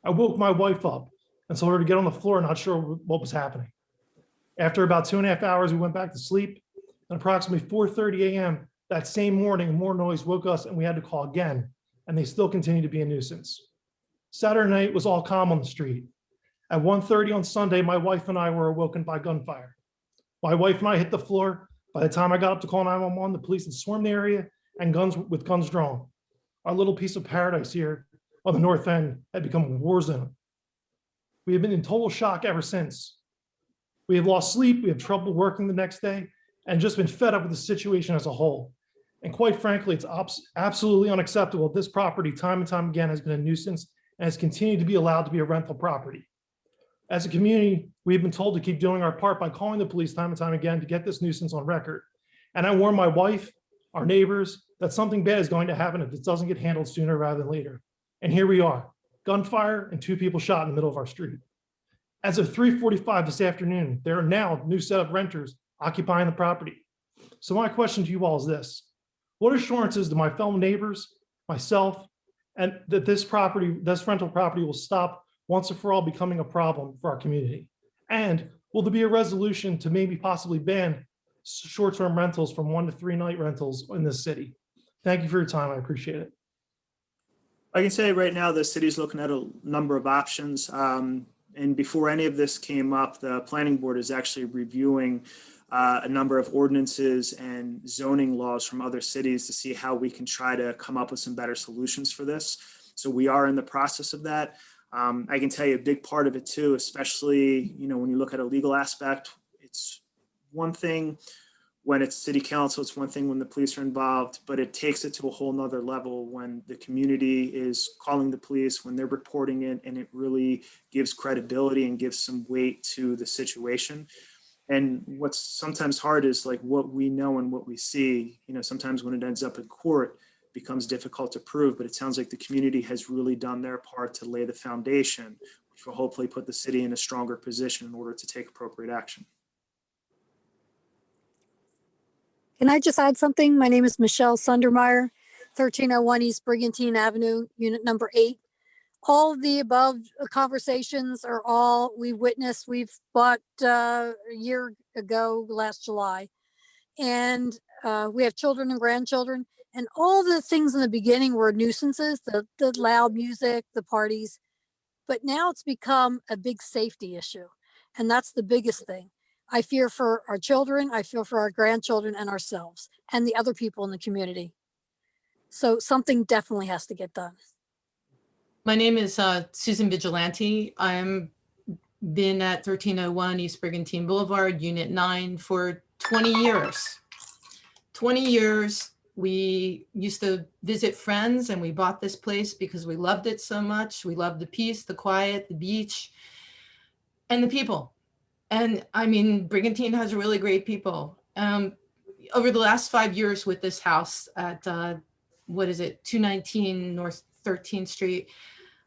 I woke my wife up and told her to get on the floor, not sure what was happening. After about 2.5 hours, we went back to sleep. And approximately 4:30 a.m. that same morning, more noise woke us and we had to call again, and they still continue to be a nuisance. Saturday night was all calm on the street. At 1:30 on Sunday, my wife and I were awoken by gunfire. My wife and I hit the floor. By the time I got up to call 911, the police had swarmed the area and with guns drawn. Our little piece of paradise here on the north end had become a war zone. We have been in total shock ever since. We have lost sleep, we have trouble working the next day, and just been fed up with the situation as a whole. And quite frankly, it's absolutely unacceptable. This property, time and time again, has been a nuisance and has continued to be allowed to be a rental property. As a community, we've been told to keep doing our part by calling the police time and time again to get this nuisance on record. And I warn my wife, our neighbors, that something bad is going to happen if this doesn't get handled sooner rather than later. And here we are, gunfire and 2 people shot in the middle of our street. As of 3:45 this afternoon, there are now new set of renters occupying the property. So my question to you all is this: what assurances do my fellow neighbors, myself, and that this rental property will stop once and for all becoming a problem for our community? And will there be a resolution to maybe possibly ban short-term rentals from 1 to 3 night rentals in this city? Thank you for your time. I appreciate it. I can say right now the city's looking at a number of options. And before any of this came up, the planning board is actually reviewing a number of ordinances and zoning laws from other cities to see how we can try to come up with some better solutions for this. So we are in the process of that. I can tell you a big part of it too, especially, you know, when you look at a legal aspect, it's one thing when it's city council, it's one thing when the police are involved, but it takes it to a whole nother level when the community is calling the police, when they're reporting it, and it really gives credibility and gives some weight to the situation. And what's sometimes hard is like what we know and what we see, you know, sometimes when it ends up in court becomes difficult to prove, but it sounds like the community has really done their part to lay the foundation, which will hopefully put the city in a stronger position in order to take appropriate action. Can I just add something? My name is Michelle Sundermeyer, 1301 East Brigantine Avenue, unit number 8. All of the above conversations are all we've witnessed. We've bought a year ago, last July, and we have children and grandchildren. And all the things in the beginning were nuisances, the loud music, the parties. But now it's become a big safety issue. And that's the biggest thing. I fear for our children, I fear for our grandchildren and ourselves and the other people in the community. So something definitely has to get done. My name is Susan Vigilante. I'm been at 1301 East Brigantine Boulevard, Unit 9 for 20 years. 20 years. We used to visit friends and we bought this place because we loved it so much. We loved the peace, the quiet, the beach, and the people. And I mean, Brigantine has really great people. Over the last 5 years with this house at, 219 North 13th Street,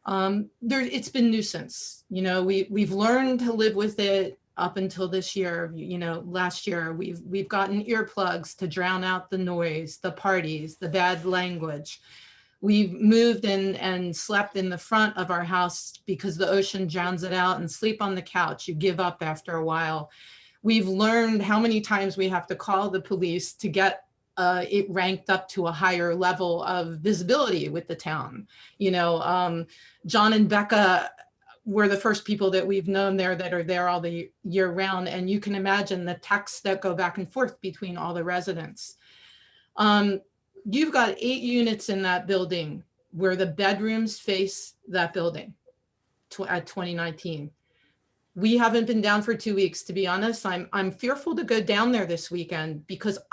it's been nuisance. You know, we've learned to live with it up until this year. You know, last year we've gotten earplugs to drown out the noise, the parties, the bad language. We've moved and slept in the front of our house because the ocean drowns it out, and sleep on the couch. You give up after a while. We've learned how many times we have to call the police to get it ranked up to a higher level of visibility with the town. You know, John and Becca were the first people that we've known there that are there all the year round. And you can imagine the texts that go back and forth between all the residents. You've got 8 units in that building where the bedrooms face that building at 2019. We haven't been down for 2 weeks, to be honest. I'm fearful to go down there this weekend because first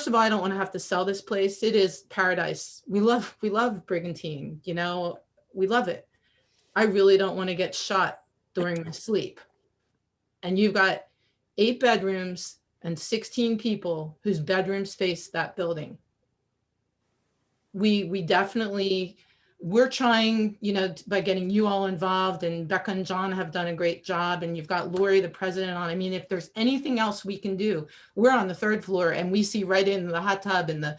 of all, I don't want to have to sell this place. It is paradise. We love Brigantine, you know, we love it. I really don't want to get shot during my sleep. And you've got 8 bedrooms and 16 people whose bedrooms face that building. We definitely, we're trying, you know, by getting you all involved, and Becca and John have done a great job, and you've got Lori, the president, on. I mean, if there's anything else we can do, we're on the 3rd floor and we see right in the hot tub and the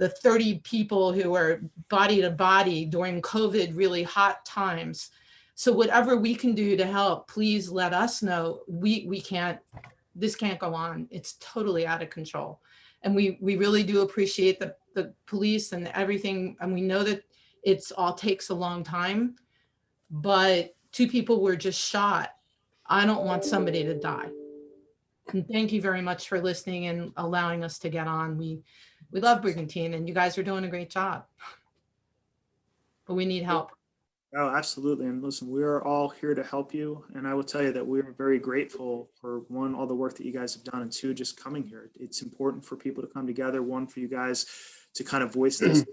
30 people who are body to body during COVID, really hot times. So whatever we can do to help, please let us know. This can't go on. It's totally out of control. And we really do appreciate the police and everything. And we know that it's all takes a long time, but 2 people were just shot. I don't want somebody to die. And thank you very much for listening and allowing us to get on. We love Brigantine and you guys are doing a great job, but we need help. Oh, absolutely. And listen, we are all here to help you. And I will tell you that we are very grateful for, 1, all the work that you guys have done, and 2, just coming here. It's important for people to come together. 1, for you guys to kind of voice this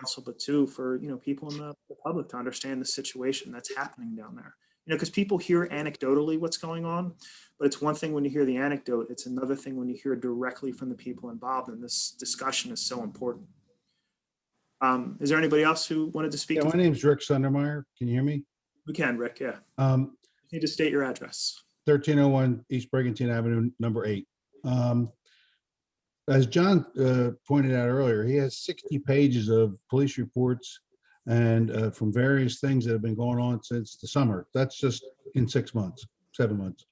council, but 2, for, you know, people in the public to understand the situation that's happening down there. You know, because people hear anecdotally what's going on, but it's one thing when you hear the anecdote, it's another thing when you hear directly from the people involved. And this discussion is so important. Is there anybody else who wanted to speak? Yeah, my name's Rick Sundermeyer. Can you hear me? We can, Rick, yeah. You need to state your address. 1301 East Brigantine Avenue, number 8. As John pointed out earlier, he has 60 pages of police reports and from various things that have been going on since the summer. That's just in 6 months, 7 months.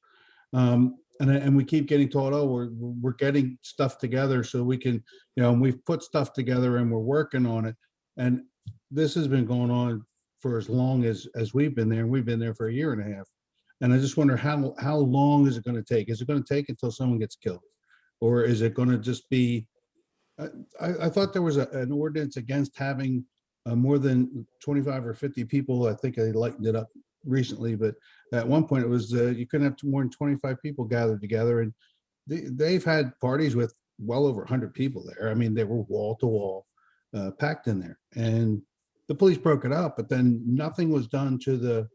And we keep getting told, oh, we're getting stuff together so we can, you know, and we've put stuff together and we're working on it. And this has been going on for as long as we've been there, and we've been there for 1.5 years. And I just wonder how long is it going to take? Is it going to take until someone gets killed? Or is it going to just be, I thought there was an ordinance against having more than 25 or 50 people. I think they lightened it up recently, but at one point it was you couldn't have more than 25 people gathered together. And they've had parties with well over 100 people there. I mean, they were wall to wall packed in there, and the police broke it up, but then nothing was done to the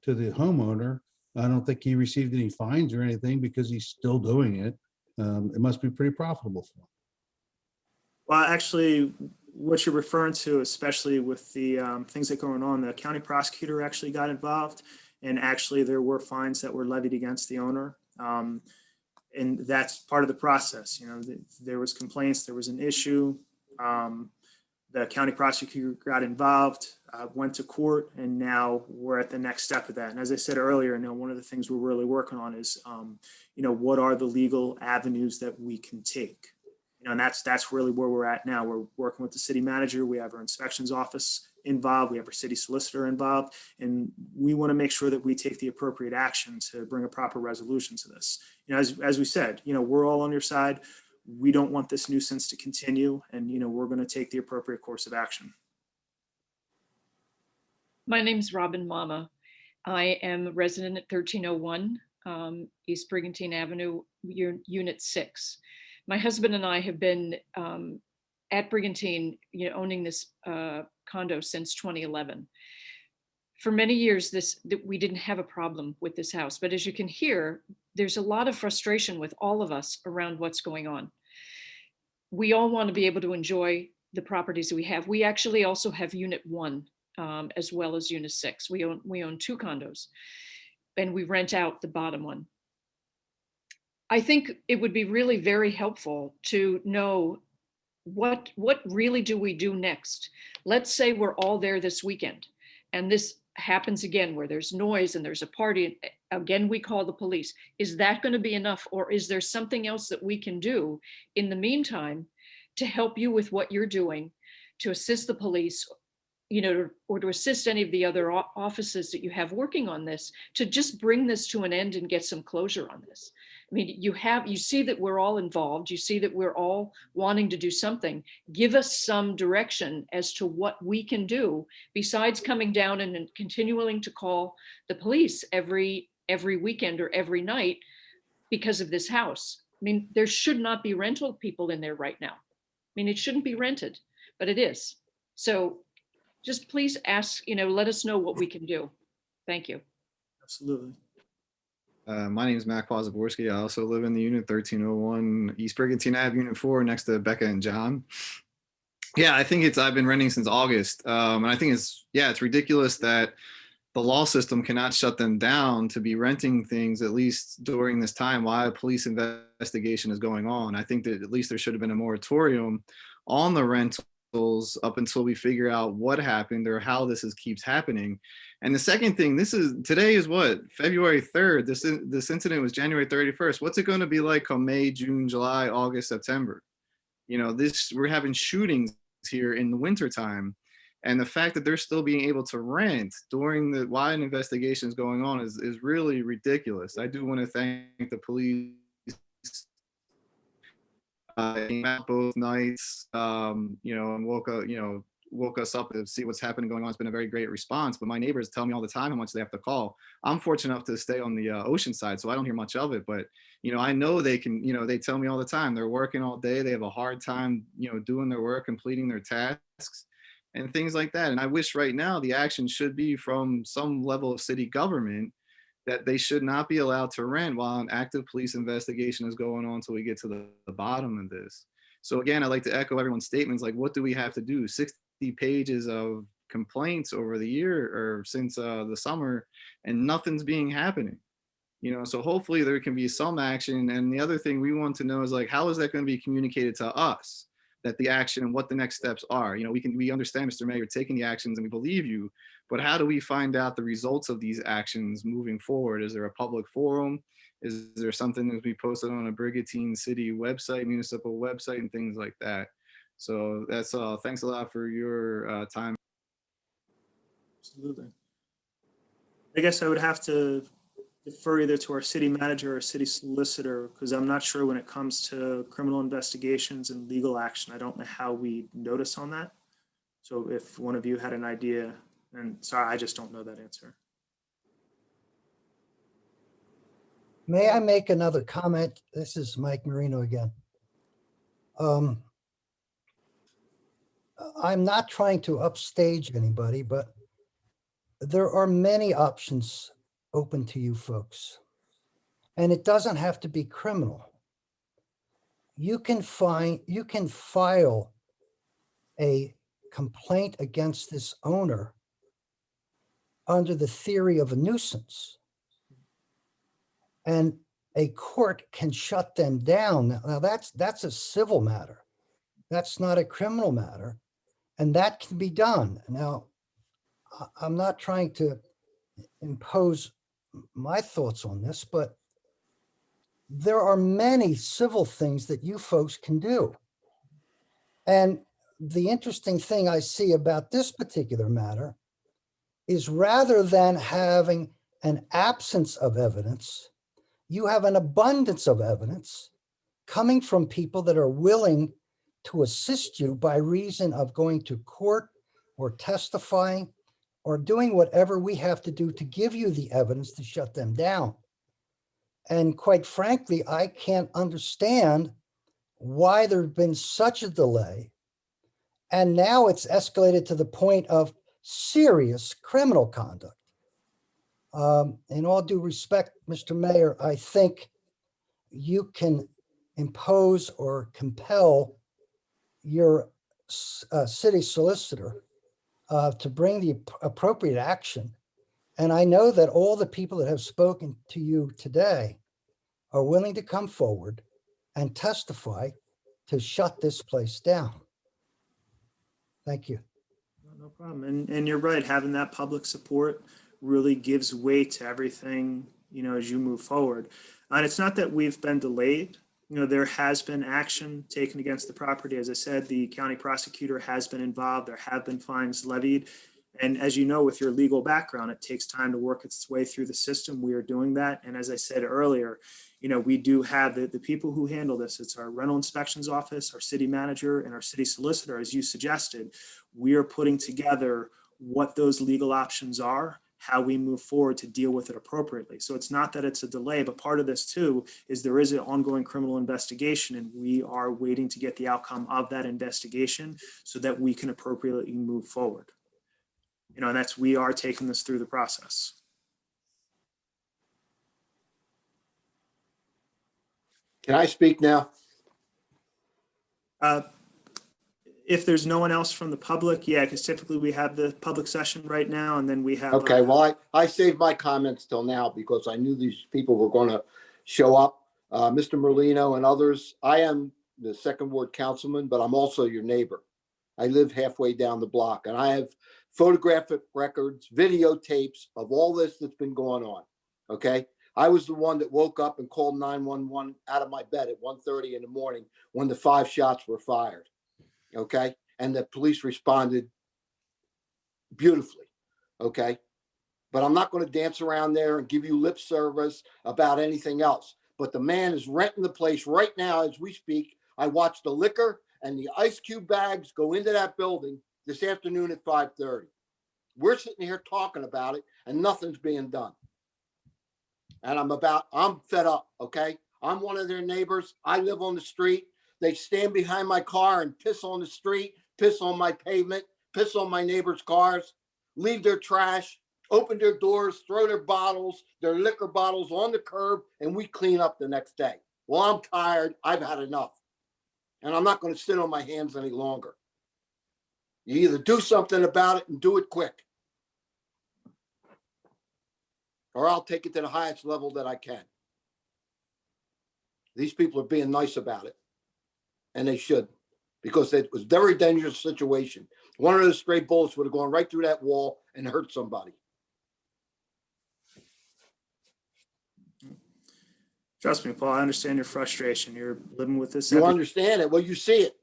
homeowner. I don't think he received any fines or anything because he's still doing it. It must be pretty profitable for him. Well, actually, what you're referring to, especially with the things that are going on, the county prosecutor actually got involved, and actually there were fines that were levied against the owner. And that's part of the process. You know, there was complaints, there was an issue. The county prosecutor got involved, went to court, and now we're at the next step of that. And as I said earlier, you know, one of the things we're really working on is, you know, what are the legal avenues that we can take? You know, and that's really where we're at now. We're working with the city manager. We have our inspections office involved. We have our city solicitor involved, and we want to make sure that we take the appropriate action to bring a proper resolution to this. You know, as we said, you know, we're all on your side. We don't want this nuisance to continue, and, you know, we're going to take the appropriate course of action. My name's Robin Mama. I am a resident at 1301 East Brigantine Avenue, Unit 6. My husband and I have been at Brigantine, you know, owning this condo since 2011. For many years, we didn't have a problem with this house, but as you can hear, there's a lot of frustration with all of us around what's going on. We all want to be able to enjoy the properties that we have. We actually also have Unit 1 as well as Unit 6. We own 2 condos, and we rent out the bottom one. I think it would be really very helpful to know what really do we do next. Let's say we're all there this weekend, and this happens again where there's noise and there's a party. Again, we call the police. Is that going to be enough, or is there something else that we can do in the meantime to help you with what you're doing, to assist the police, you know, or to assist any of the other offices that you have working on this, to just bring this to an end and get some closure on this? I mean, you see that we're all involved. You see that we're all wanting to do something. Give us some direction as to what we can do besides coming down and continuing to call the police every weekend or every night because of this house. I mean, there should not be rental people in there right now. I mean, it shouldn't be rented, but it is. So just please ask, you know, let us know what we can do. Thank you. Absolutely. My name is Matt Kwazaborski. I also live in the unit 1301 East Brigantine Ave, Unit 4, next to Becca and John. Yeah, I think I've been renting since August. And I think it's ridiculous that the law system cannot shut them down to be renting things, at least during this time while a police investigation is going on. I think that at least there should have been a moratorium on the rentals up until we figure out what happened or how this keeps happening. And the second thing, today is what, February 3rd. This incident was January 31st. What's it going to be like come May, June, July, August, September? You know, we're having shootings here in the wintertime. And the fact that they're still being able to rent while an investigation is going on is really ridiculous. I do want to thank the police both nights, you know, and woke us up to see what's happening going on. It's been a very great response, but my neighbors tell me all the time how much they have to call. I'm fortunate enough to stay on the ocean side, so I don't hear much of it, but, you know, I know they can, you know, they tell me all the time, they're working all day. They have a hard time, you know, doing their work, completing their tasks and things like that. And I wish right now the action should be from some level of city government that they should not be allowed to rent while an active police investigation is going on until we get to the bottom of this. So again, I'd like to echo everyone's statements, like, what do we have to do? 60 pages of complaints over the year or since the summer, and nothing's happening. You know, so hopefully there can be some action. And the other thing we want to know is, like, how is that going to be communicated to us, that the action and what the next steps are? You know, we understand, Mr. Mayor, taking the actions, and we believe you, but how do we find out the results of these actions moving forward? Is there a public forum? Is there something that we posted on a Brigantine City website, municipal website, and things like that? So that's all. Thanks a lot for your time. Absolutely. I guess I would have to defer either to our city manager or city solicitor, because I'm not sure when it comes to criminal investigations and legal action, I don't know how we notice on that. So if one of you had an idea, and sorry, I just don't know that answer. May I make another comment? This is Mike Marino again. I'm not trying to upstage anybody, but there are many options open to you folks. And it doesn't have to be criminal. You can file a complaint against this owner under the theory of a nuisance. And a court can shut them down. Now that's a civil matter. That's not a criminal matter. And that can be done. Now, I'm not trying to impose my thoughts on this, but there are many civil things that you folks can do. And the interesting thing I see about this particular matter is rather than having an absence of evidence, you have an abundance of evidence coming from people that are willing to assist you by reason of going to court or testifying or doing whatever we have to do to give you the evidence to shut them down. And quite frankly, I can't understand why there's been such a delay. And now it's escalated to the point of serious criminal conduct. In all due respect, Mr. Mayor, I think you can impose or compel your city solicitor to bring the appropriate action. And I know that all the people that have spoken to you today are willing to come forward and testify to shut this place down. Thank you. No problem. And you're right, having that public support really gives weight to everything, as you move forward. And it's not that we've been delayed. There has been action taken against the property. As I said, the county prosecutor has been involved. There have been fines levied. And as you know, with your legal background, it takes time to work its way through the system. We are doing that. And as I said earlier, we do have the people who handle this. It's our rental inspections office, our city manager, and our city solicitor, as you suggested. We are putting together what those legal options are, how we move forward to deal with it appropriately. So it's not that it's a delay, but part of this too is there is an ongoing criminal investigation, and we are waiting to get the outcome of that investigation so that we can appropriately move forward. And we are taking this through the process. Can I speak now? If there's no one else from the public, yeah, because typically we have the public session right now, and then we have. Okay, well, I saved my comments till now because I knew these people were going to show up. Mr. Merlino and others, I am the second ward councilman, but I'm also your neighbor. I live halfway down the block, and I have photographic records, videotapes of all this that's been going on, okay? I was the one that woke up and called 911 out of my bed at 1:30 in the morning when the 5 shots were fired, okay? And the police responded beautifully, okay? But I'm not going to dance around there and give you lip service about anything else. But the man is renting the place right now as we speak. I watched the liquor and the ice cube bags go into that building this afternoon at 5:30. We're sitting here talking about it and nothing's being done. And I'm fed up, okay? I'm one of their neighbors. I live on the street. They stand behind my car and piss on the street, piss on my pavement, piss on my neighbors' cars, leave their trash, open their doors, throw their bottles, their liquor bottles on the curb, and we clean up the next day. Well, I'm tired. I've had enough. And I'm not going to sit on my hands any longer. You either do something about it and do it quick, or I'll take it to the highest level that I can. These people are being nice about it, and they should, because it was a very dangerous situation. One of those stray bullets would have gone right through that wall and hurt somebody. Trust me, Paul, I understand your frustration. You're living with this. You understand it. Well, you see it.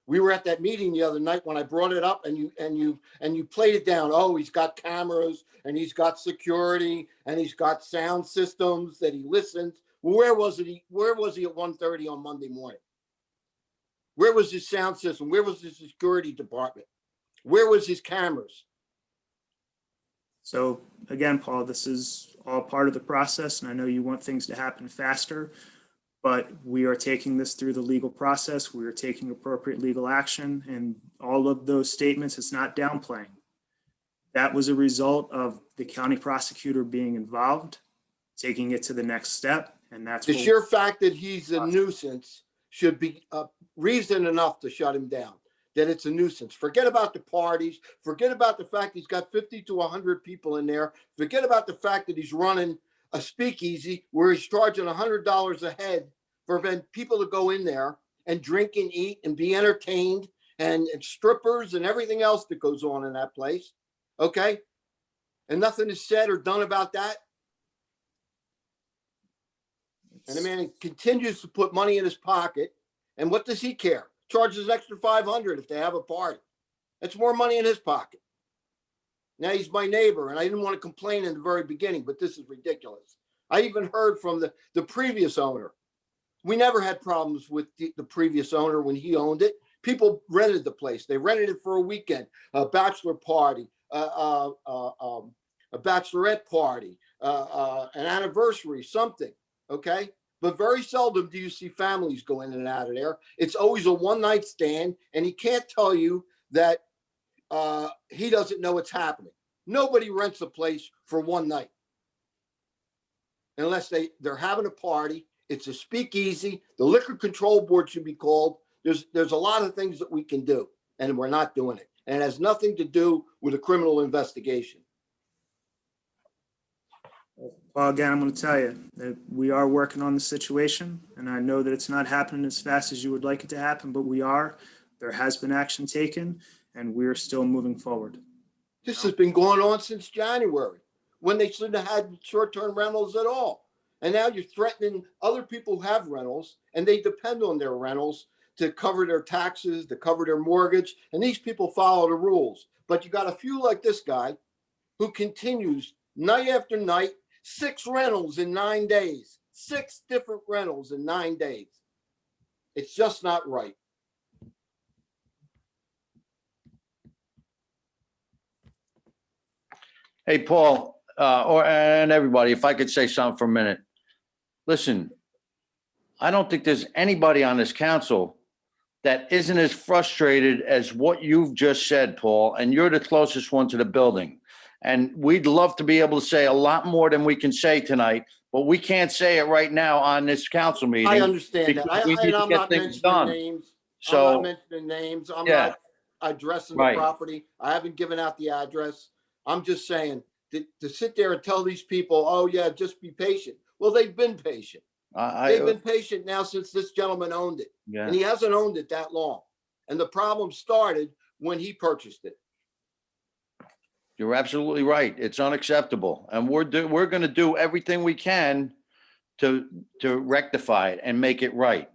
We were at that meeting the other night when I brought it up, and you played it down. Oh, he's got cameras and he's got security and he's got sound systems that he listens. Well, where was he at 1:30 on Monday morning? Where was his sound system? Where was his security department? Where was his cameras? So again, Paul, this is all part of the process, and I know you want things to happen faster, but we are taking this through the legal process. We are taking appropriate legal action, and all of those statements, it's not downplaying. That was a result of the county prosecutor being involved, taking it to the next step, and that's The what- sheer fact that he's a nuisance should be reason enough to shut him down, that it's a nuisance. Forget about the parties. Forget about the fact he's got 50 to 100 people in there. Forget about the fact that he's running a speakeasy where he's charging $100 a head for people to go in there and drink and eat and be entertained, and strippers and everything else that goes on in that place. Okay? And nothing is said or done about that. And the man continues to put money in his pocket. And what does he care? Charges an extra $500 if they have a party. That's more money in his pocket. Now he's my neighbor, and I didn't want to complain in the very beginning, but this is ridiculous. I even heard from the previous owner. We never had problems with the previous owner when he owned it. People rented the place. They rented it for a weekend, a bachelor party, a bachelorette party, an anniversary, something. Okay. But very seldom do you see families go in and out of there. It's always a one-night stand, and he can't tell you that he doesn't know what's happening. Nobody rents a place for one night unless they're having a party. It's a speakeasy. The Liquor Control Board should be called. There's a lot of things that we can do, and we're not doing it. And it has nothing to do with a criminal investigation. Well, again, I'm going to tell you that we are working on the situation, and I know that it's not happening as fast as you would like it to happen, but we are. There has been action taken, and we're still moving forward. This has been going on since January, when they shouldn't have had short-term rentals at all. And now you're threatening other people who have rentals, and they depend on their rentals to cover their taxes, to cover their mortgage, and these people follow the rules. But you got a few like this guy who continues night after night, 6 rentals in 9 days, 6 different rentals in 9 days. It's just not right. Hey, Paul, and everybody, if I could say something for a minute. Listen, I don't think there's anybody on this council that isn't as frustrated as what you've just said, Paul, and you're the closest one to the building. And we'd love to be able to say a lot more than we can say tonight, but we can't say it right now on this council meeting. I understand that. because we need to I'm get not things mentioning done. names. So, I'm not mentioning names. I'm yeah. not addressing the Right. property. I haven't given out the address. I'm just saying to sit there and tell these people, oh yeah, just be patient. Well, they've been patient. They've been patient now since this gentleman owned it. Yeah. And he hasn't owned it that long. And the problem started when he purchased it. You're absolutely right. It's unacceptable. And we're going to do everything we can to rectify it and make it right.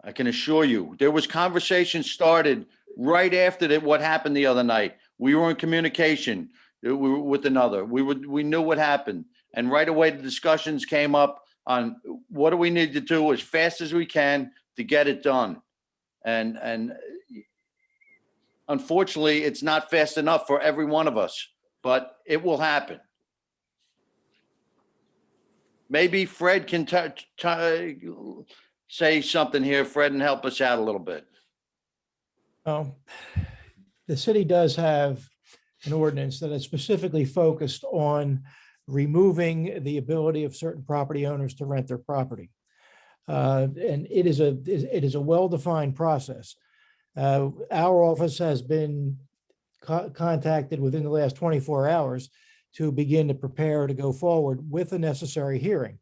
I can assure you, there was conversation started right after what happened the other night. We were in communication with another. We knew what happened. And right away, the discussions came up on what do we need to do as fast as we can to get it done. And unfortunately, it's not fast enough for every one of us, but it will happen. Maybe Fred can say something here, Fred, and help us out a little bit. The city does have an ordinance that is specifically focused on removing the ability of certain property owners to rent their property. And it is a well-defined process. Our office has been contacted within the last 24 hours to begin to prepare to go forward with the necessary hearing.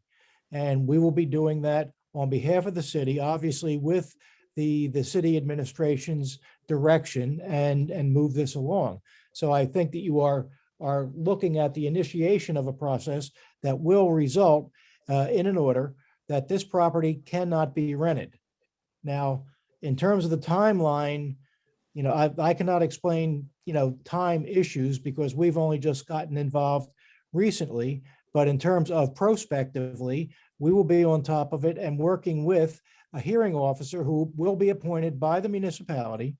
And we will be doing that on behalf of the city, obviously with the city administration's direction and move this along. So I think that you are looking at the initiation of a process that will result in an order that this property cannot be rented. Now, in terms of the timeline, I cannot explain, time issues because we've only just gotten involved recently, but in terms of prospectively, we will be on top of it and working with a hearing officer who will be appointed by the municipality.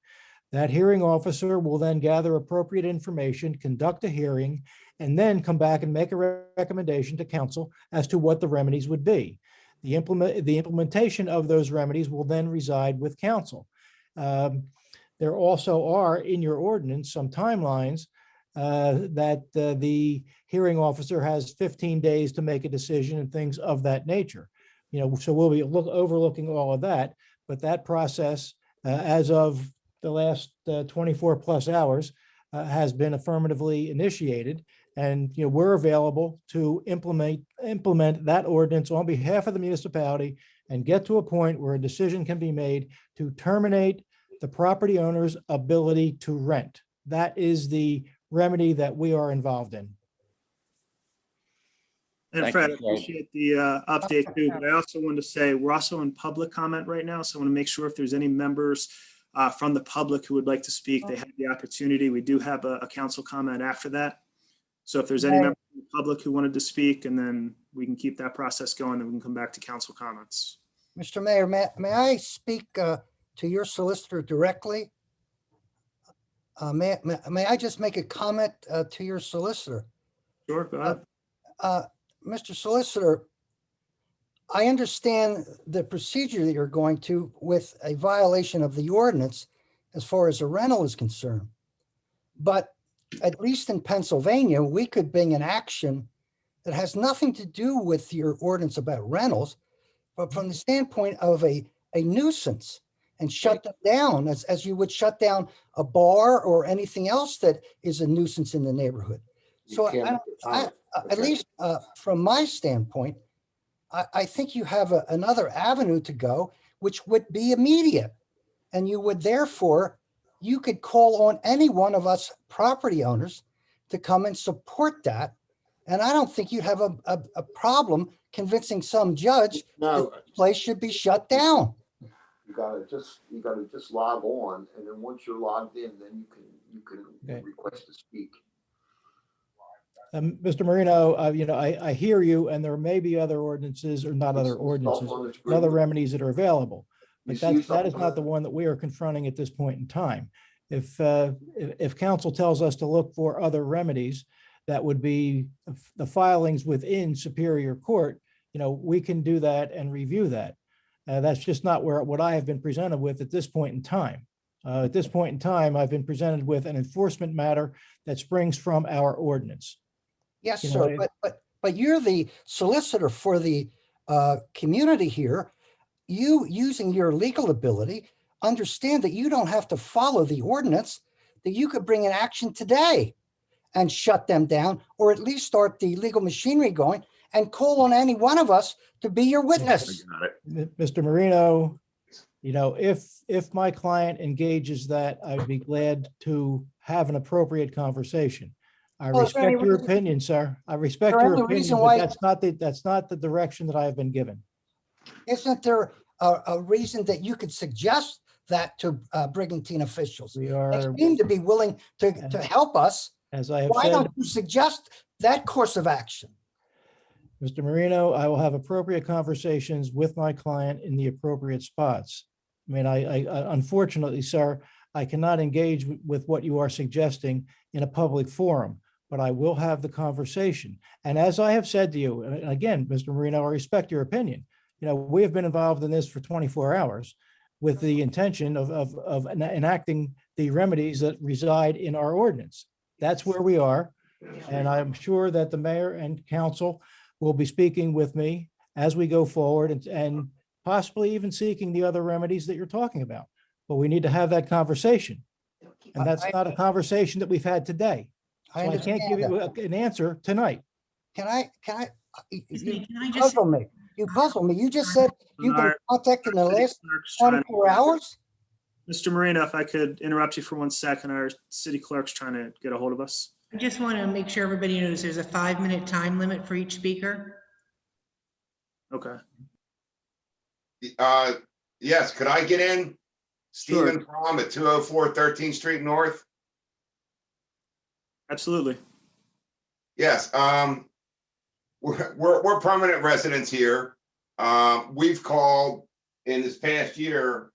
That hearing officer will then gather appropriate information, conduct a hearing, and then come back and make a recommendation to council as to what the remedies would be. The implementation of those remedies will then reside with council. There also are in your ordinance some timelines that the hearing officer has 15 days to make a decision and things of that nature. So we'll be overlooking all of that, but that process, as of the last 24 plus hours, has been affirmatively initiated, and we're available to implement that ordinance on behalf of the municipality and get to a point where a decision can be made to terminate the property owner's ability to rent. That is the remedy that we are involved in. And Thank Fred, I you, Fred. appreciate the update too, but I also wanted to say we're also in public comment right now. So I want to make sure if there's any members from the public who would like to speak, they have the opportunity. We do have a council comment after that. So if there's any members from the public who wanted to speak, and then we can keep that process going, and we can come back to council comments. Mr. Mayor, may I speak to your solicitor directly? May I just make a comment to your solicitor? Sure, go ahead. Mr. Solicitor, I understand the procedure that you're going to with a violation of the ordinance as far as a rental is concerned. But at least in Pennsylvania, we could bring an action that has nothing to do with your ordinance about rentals, but from the standpoint of a nuisance, and shut them down as you would shut down a bar or anything else that is a nuisance in the neighborhood. So at least from my standpoint, I think you have another avenue to go, which would be immediate. And you would therefore, you could call on any one of us property owners to come and support that. And I don't think you'd have a problem convincing some judge that the place should be shut down. You gotta just log on, and then once you're logged in, then you can request to speak. Mr. Marino, I hear you, and there may be other ordinances, or not other ordinances, but other remedies that are available. But that is not the one that we are confronting at this point in time. If council tells us to look for other remedies, that would be the filings within Superior Court, we can do that and review that. That's just not what I have been presented with at this point in time. At this point in time, I've been presented with an enforcement matter that springs from our ordinance. Yes, sir. But you're the solicitor for the community here. You, using your legal ability, understand that you don't have to follow the ordinance, that you could bring an action today and shut them down, or at least start the legal machinery going and call on any one of us to be your witness. Mr. Marino, if my client engages that, I'd be glad to have an appropriate conversation. I respect your opinion, sir. I respect your opinion, but that's not the direction that I have been given. Isn't there a reason that you could suggest that to Brigantine officials? They seem to be willing to help us. As I have Why said, don't you suggest that course of action? Mr. Marino, I will have appropriate conversations with my client in the appropriate spots. I mean, I unfortunately, sir, I cannot engage with what you are suggesting in a public forum, but I will have the conversation. And as I have said to you, and again, Mr. Marino, I respect your opinion. We have been involved in this for 24 hours with the intention of enacting the remedies that reside in our ordinance. That's where we are. And I'm sure that the mayor and council will be speaking with me as we go forward and possibly even seeking the other remedies that you're talking about. But we need to have that conversation. And that's not a conversation that we've had today. So I can't give you an answer tonight. You puzzle me. You just said you've been contacted in the last 24 hours? Mr. Marino, if I could interrupt you for 1 second, our city clerk's trying to get a hold of us. I just want to make sure everybody knows there's a 5-minute time limit for each speaker. Okay. Yes, could I get in? Sure. Stephen Fromm at 204 13th Street North. Absolutely. Yes, we're permanent residents here. We've called in this past year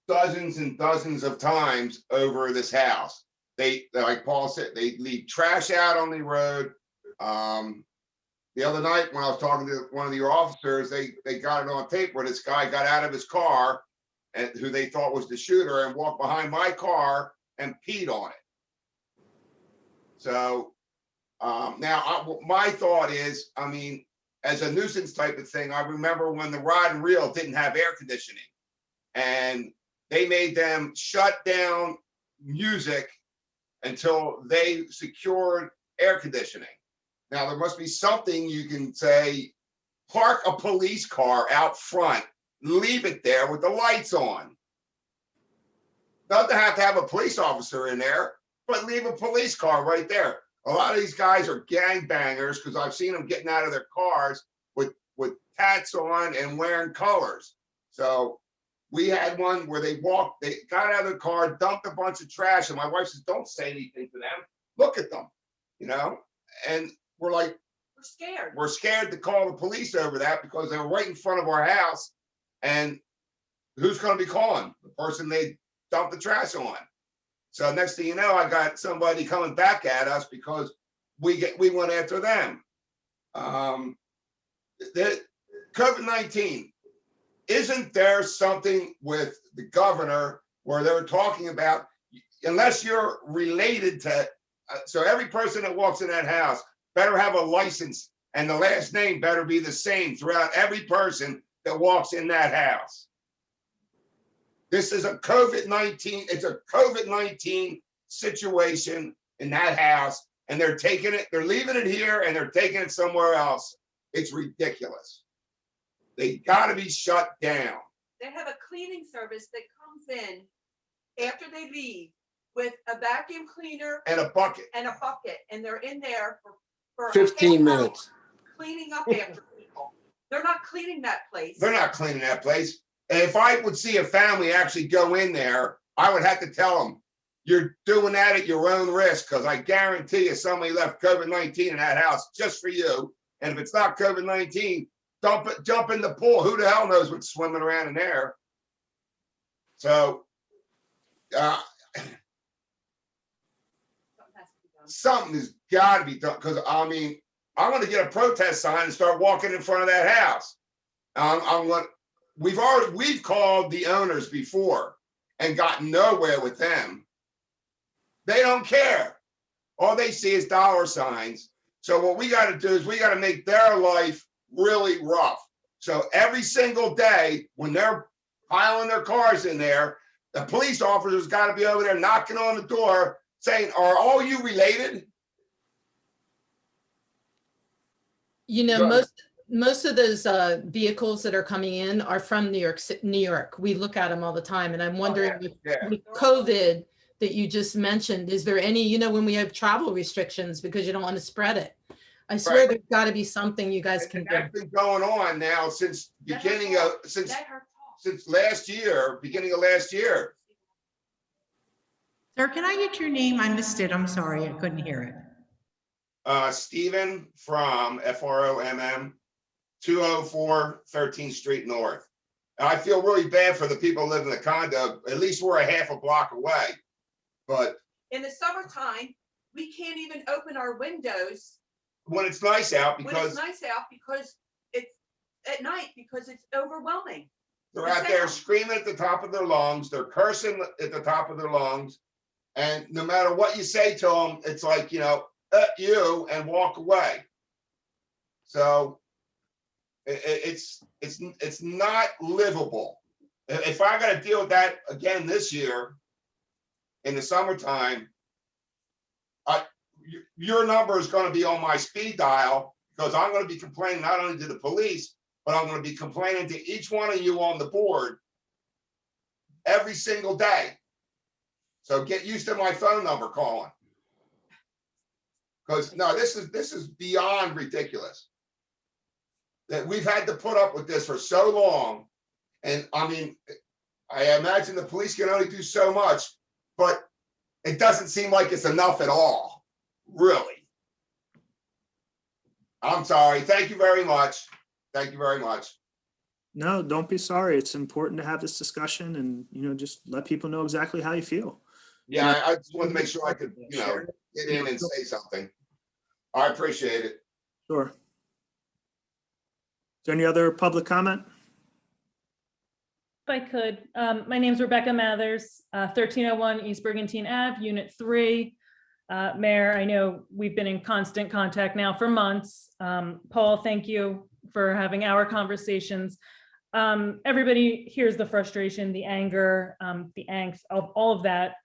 dozens and dozens of times over this house. like Paul said, they leave trash out on the road. The other night when I was talking to one of your officers, they got it on tape where this guy got out of his car and who they thought was the shooter and walked behind my car and peed on it. So now my thought is, I mean, as a nuisance type of thing, I remember when the rod and reel didn't have air conditioning and they made them shut down music until they secured air conditioning. Now there must be something you can say, park a police car out front, leave it there with the lights on. Doesn't have to have a police officer in there, but leave a police car right there. A lot of these guys are gangbangers because I've seen them getting out of their cars with tats on and wearing colors. So we had one where they got out of the car, dumped a bunch of trash, and my wife says, "Don't say anything to them. Look at them," you know. And we're like, We're scared. we're scared to call the police over that because they were right in front of our house. And who's going to be calling? The person they dumped the trash on. So next thing you know, I got somebody coming back at us because we went after them. The COVID-19, isn't there something with the governor where they're talking about, unless you're related to, so every person that walks in that house better have a license and the last name better be the same throughout every person that walks in that house. This is a COVID-19, it's a COVID-19 situation in that house, and they're taking it, they're leaving it here and they're taking it somewhere else. It's ridiculous. They gotta be shut down. They have a cleaning service that comes in after they leave with a vacuum cleaner And a bucket. And they're in there for 15 half hour minutes. cleaning up after people. They're not cleaning that place. They're not cleaning that place. And if I would see a family actually go in there, I would have to tell them, you're doing that at your own risk, because I guarantee you somebody left COVID-19 in that house just for you. And if it's not COVID-19, jump in the pool. Who the hell knows what's swimming around in there? So something has got to be done, because I mean, I'm going to get a protest sign and start walking in front of that house. We've called the owners before and gotten nowhere with them. They don't care. All they see is dollar signs. So what we got to do is we got to make their life really rough. So every single day when they're piling their cars in there, the police officers got to be over there knocking on the door saying, "Are all you related?" You know, most of those vehicles that are coming in are from New York. We look at them all the time, and I'm wondering with COVID that you just mentioned, is there any, you know, when we have travel restrictions because you don't want to spread it? I swear there's got to be something you guys can do. That's been going on now since beginning of since last year, beginning of last year. Sir, can I get your name? I missed it. I'm sorry, I couldn't hear it. Stephen from FROMM, 204 13th Street North. And I feel really bad for the people who live in the condo. At least we're a half a block away. But in the summertime, we can't even open our windows when it's nice out because it's at night because it's overwhelming. They're out there screaming at the top of their lungs. They're cursing at the top of their lungs. And no matter what you say to them, it's like, you know, you, and walk away. So it's not livable. If I got to deal with that again this year in the summertime, your number is going to be on my speed dial, because I'm going to be complaining not only to the police, but I'm going to be complaining to each one of you on the board every single day. So get used to my phone number calling. Because no, this is beyond ridiculous. That we've had to put up with this for so long. And I mean, I imagine the police can only do so much, but it doesn't seem like it's enough at all. Really. I'm sorry. Thank you very much. Thank you very much. No, don't be sorry. It's important to have this discussion and, you know, just let people know exactly how you feel. Yeah, I just wanted to make sure I could, get in and say something. I appreciate it. Sure. Is there any other public comment? If I could, my name's Rebecca Mathers, 1301 East Brigantine Ave, Unit 3. Mayor, I know we've been in constant contact now for months. Paul, thank you for having our conversations. Everybody hears the frustration, the anger, the angst, all of that.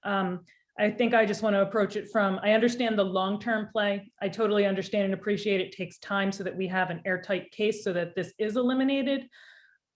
I think I just want to approach it from, I understand the long-term play. I totally understand and appreciate it takes time so that we have an airtight case so that this is eliminated.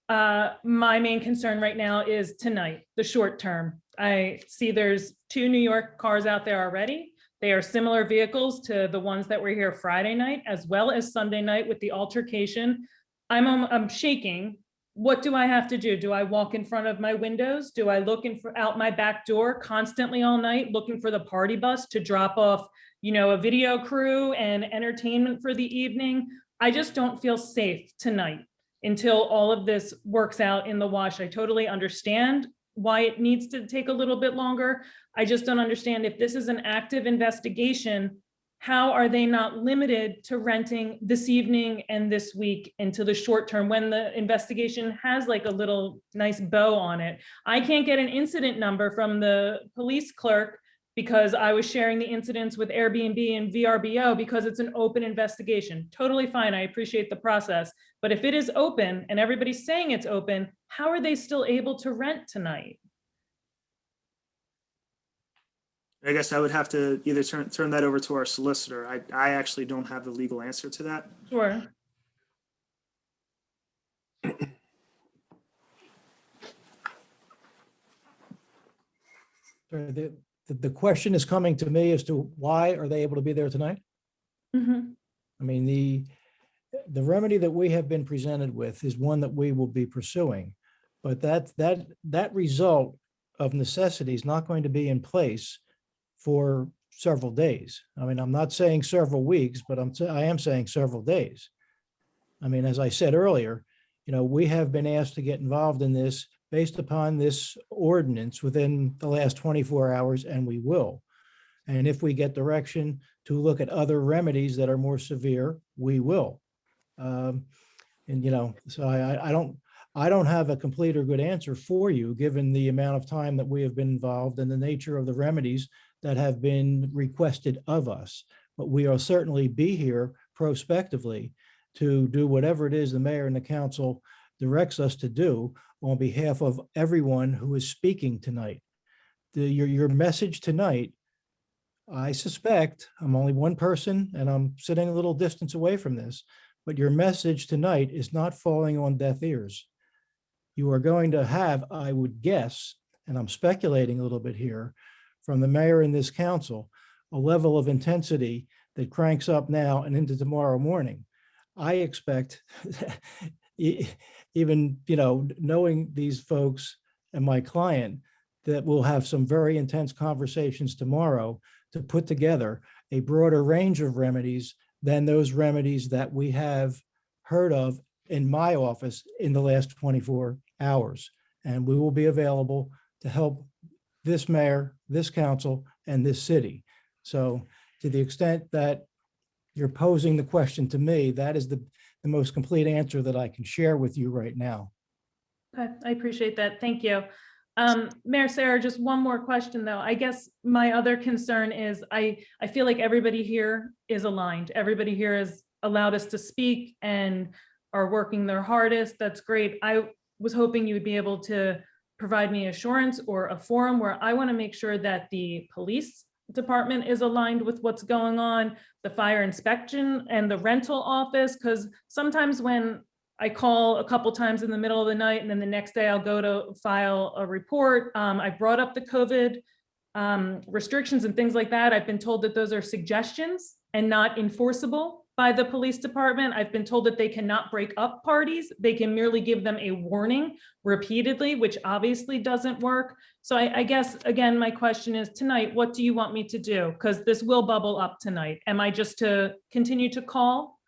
My main concern right now is tonight, the short term. I see there's 2 New York cars out there already. They are similar vehicles to the ones that were here Friday night, as well as Sunday night with the altercation. I'm shaking. What do I have to do? Do I walk in front of my windows? Do I look out my back door constantly all night looking for the party bus to drop off, a video crew and entertainment for the evening? I just don't feel safe tonight until all of this works out in the wash. I totally understand why it needs to take a little bit longer. I just don't understand if this is an active investigation, how are they not limited to renting this evening and this week into the short term when the investigation has like a little nice bow on it? I can't get an incident number from the police clerk because I was sharing the incidents with Airbnb and VRBO because it's an open investigation. Totally fine, I appreciate the process. But if it is open and everybody's saying it's open, how are they still able to rent tonight? I guess I would have to either turn that over to our solicitor. I actually don't have the legal answer to that. Sure. The question is coming to me as to why are they able to be there tonight? Mm-hmm. I mean, the remedy that we have been presented with is one that we will be pursuing, but that result of necessity is not going to be in place for several days. I mean, I'm not saying several weeks, but I am saying several days. I mean, as I said earlier, we have been asked to get involved in this based upon this ordinance within the last 24 hours, and we will. And if we get direction to look at other remedies that are more severe, we will. So I don't have a complete or good answer for you, given the amount of time that we have been involved and the nature of the remedies that have been requested of us. But we will certainly be here prospectively to do whatever it is the mayor and the council directs us to do on behalf of everyone who is speaking tonight. Your message tonight, I suspect, I'm only one person and I'm sitting a little distance away from this, but your message tonight is not falling on deaf ears. You are going to have, I would guess, and I'm speculating a little bit here, from the mayor and this council, a level of intensity that cranks up now and into tomorrow morning. I expect, even, knowing these folks and my client, that we'll have some very intense conversations tomorrow to put together a broader range of remedies than those remedies that we have heard of in my office in the last 24 hours. And we will be available to help this mayor, this council, and this city. So to the extent that you're posing the question to me, that is the most complete answer that I can share with you right now. Okay, I appreciate that. Thank you. Mayor Sarah, just one more question though. I guess my other concern is I feel like everybody here is aligned. Everybody here has allowed us to speak and are working their hardest. That's great. I was hoping you would be able to provide me assurance or a forum where I want to make sure that the police department is aligned with what's going on, the fire inspection and the rental office, because sometimes when I call a couple times in the middle of the night and then the next day I'll go to file a report. I brought up the COVID restrictions and things like that. I've been told that those are suggestions and not enforceable by the police department. I've been told that they cannot break up parties. They can merely give them a warning repeatedly, which obviously doesn't work. So I guess, again, my question is tonight, what do you want me to do? Because this will bubble up tonight. Am I just to continue to call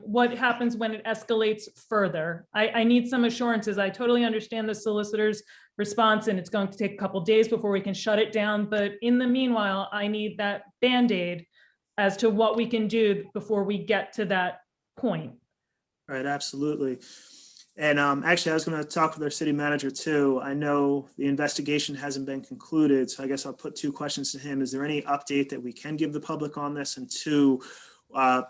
what happens when it escalates further? I need some assurances. I totally understand the solicitor's response, and it's going to take a couple days before we can shut it down. But in the meanwhile, I need that Band-Aid as to what we can do before we get to that point. Right, absolutely. And actually, I was going to talk with our city manager too. I know the investigation hasn't been concluded, so I guess I'll put two questions to him. Is there any update that we can give the public on this? And two,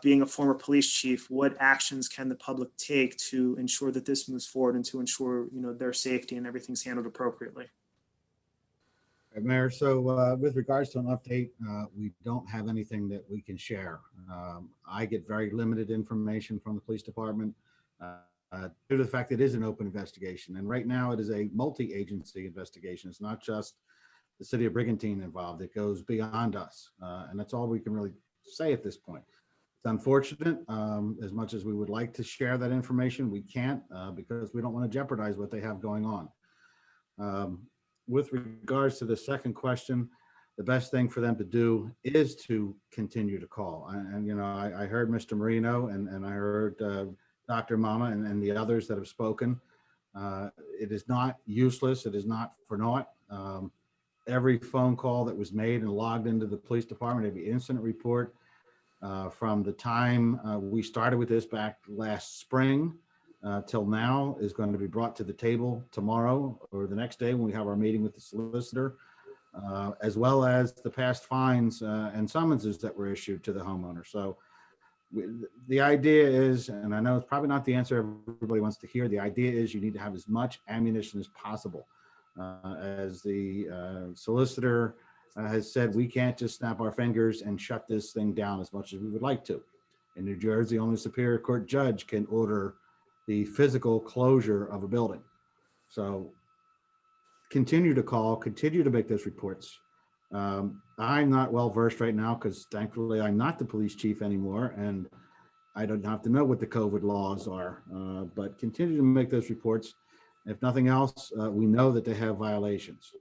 being a former police chief, what actions can the public take to ensure that this moves forward and to ensure, you know, their safety and everything's handled appropriately? Mayor, so with regards to an update, we don't have anything that we can share. I get very limited information from the police department due to the fact that it is an open investigation. And right now it is a multi-agency investigation. It's not just the city of Brigantine involved. It goes beyond us. And that's all we can really say at this point. It's unfortunate. As much as we would like to share that information, we can't because we don't want to jeopardize what they have going on. With regards to the second question, the best thing for them to do is to continue to call. And you know, I heard Mr. Marino and I heard Dr. Mama and the others that have spoken. It is not useless. It is not for naught. Every phone call that was made and logged into the police department, every incident report from the time we started with this back last spring till now is going to be brought to the table tomorrow or the next day when we have our meeting with the solicitor, as well as the past fines and summonses that were issued to the homeowner. So the idea is, and I know it's probably not the answer everybody wants to hear, the idea is you need to have as much ammunition as possible. As the solicitor has said, we can't just snap our fingers and shut this thing down as much as we would like to. In New Jersey, only a Superior Court judge can order the physical closure of a building. So continue to call, continue to make those reports. I'm not well versed right now because thankfully I'm not the police chief anymore and I don't have to know what the COVID laws are, but continue to make those reports. If nothing else, we know that they have violations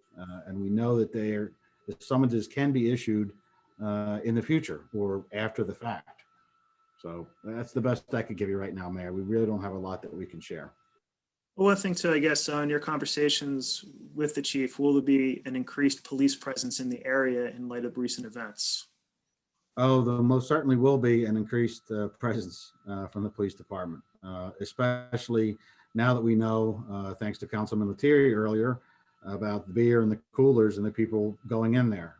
and we know that the summonses can be issued in the future or after the fact. So that's the best I could give you right now, Mayor. We really don't have a lot that we can share. Well, one thing too, I guess, in your conversations with the chief, will there be an increased police presence in the area in light of recent events? Oh, there most certainly will be an increased presence from the police department, especially now that we know, thanks to Councilman Lettieri earlier, about the beer and the coolers and the people going in there.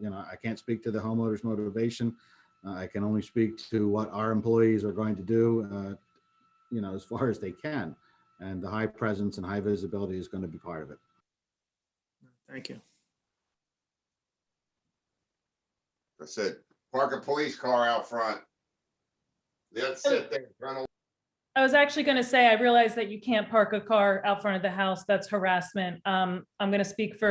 You know, I can't speak to the homeowners' motivation. I can only speak to what our employees are going to do, you know, as far as they can. And the high presence and high visibility is going to be part of it. Thank you. That's it. Park a police car out front. They'll sit there in front of. I was actually going to say, I realize that you can't park a car out front of the house. That's harassment. I'm going to speak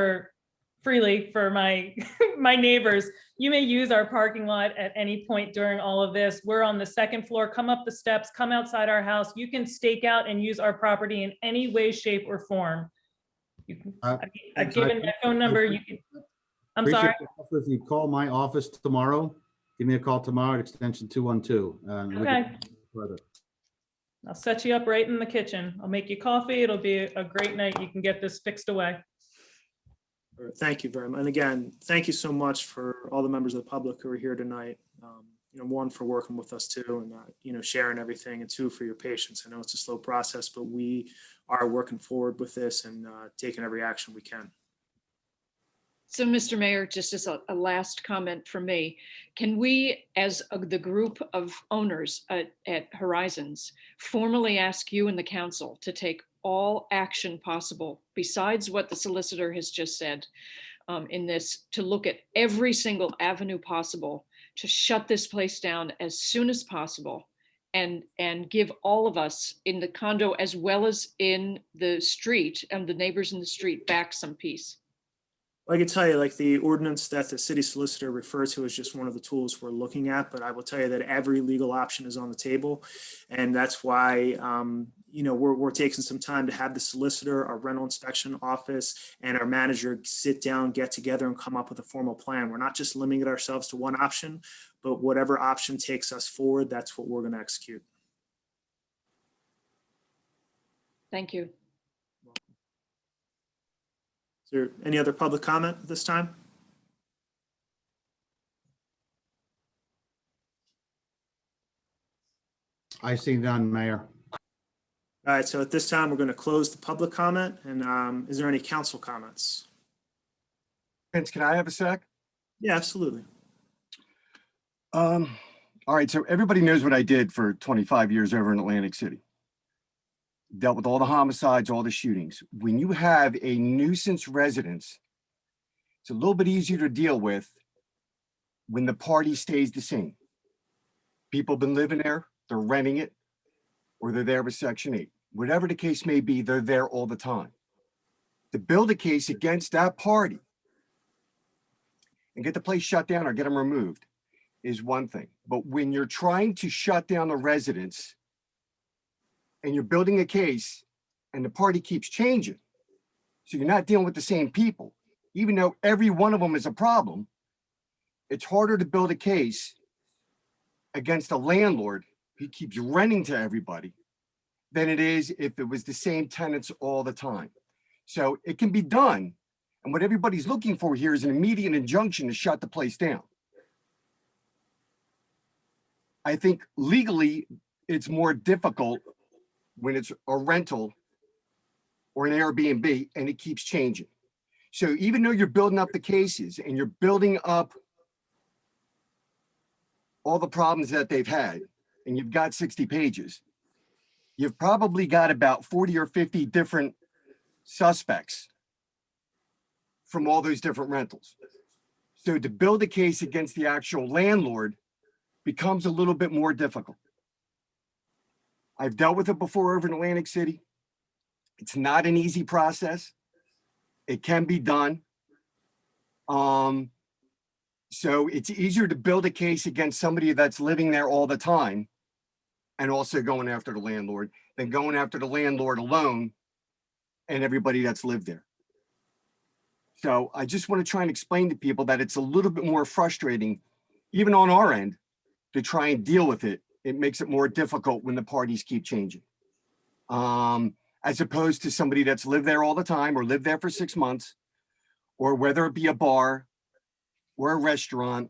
freely for my my neighbors. You may use our parking lot at any point during all of this. We're on the second floor. Come up the steps, come outside our house. You can stake out and use our property in any way, shape, or form. You can, I've given my phone number. You can. I'm sorry. If you call my office tomorrow, give me a call tomorrow at extension 212. Okay. I'll set you up right in the kitchen. I'll make you coffee. It'll be a great night. You can get this fixed away. Thank you very much. And again, thank you so much for all the members of the public who are here tonight. You know, one, for working with us too, and you know, sharing everything, and two, for your patience. I know it's a slow process, but we are working forward with this and taking every action we can. So, Mr. Mayor, just as a last comment from me, can we, as the group of owners at Horizons, formally ask you and the council to take all action possible, besides what the solicitor has just said in this, to look at every single avenue possible to shut this place down as soon as possible and give all of us in the condo as well as in the street and the neighbors in the street back some peace? I can tell you, like, the ordinance that the city solicitor referred to is just one of the tools we're looking at, but I will tell you that every legal option is on the table. And that's why, you know, we're taking some time to have the solicitor, our rental inspection office, and our manager sit down, get together, and come up with a formal plan. We're not just limiting ourselves to one option, but whatever option takes us forward, that's what we're going to execute. Thank you. Is there any other public comment at this time? I see none, Mayor. All right, so at this time, we're going to close the public comment. And is there any council comments? Vince, can I have a sec? Yeah, absolutely. All right, so everybody knows what I did for 25 years over in Atlantic City. Dealt with all the homicides, all the shootings. When you have a nuisance residence, it's a little bit easier to deal with when the party stays the same. People have been living there, they're renting it, or they're there with Section 8. Whatever the case may be, they're there all the time. To build a case against that party and get the place shut down or get them removed is one thing. But when you're trying to shut down a residence and you're building a case and the party keeps changing, so you're not dealing with the same people, even though every one of them is a problem, it's harder to build a case against a landlord who keeps renting to everybody than it is if it was the same tenants all the time. So it can be done. And what everybody's looking for here is an immediate injunction to shut the place down. I think legally it's more difficult when it's a rental or an Airbnb and it keeps changing. So even though you're building up the cases and you're building up all the problems that they've had, and you've got 60 pages, you've probably got about 40 or 50 different suspects from all those different rentals. So to build a case against the actual landlord becomes a little bit more difficult. I've dealt with it before over in Atlantic City. It's not an easy process. It can be done. So it's easier to build a case against somebody that's living there all the time and also going after the landlord than going after the landlord alone and everybody that's lived there. So I just want to try and explain to people that it's a little bit more frustrating, even on our end, to try and deal with it. It makes it more difficult when the parties keep changing. As opposed to somebody that's lived there all the time or lived there for 6 months, or whether it be a bar or a restaurant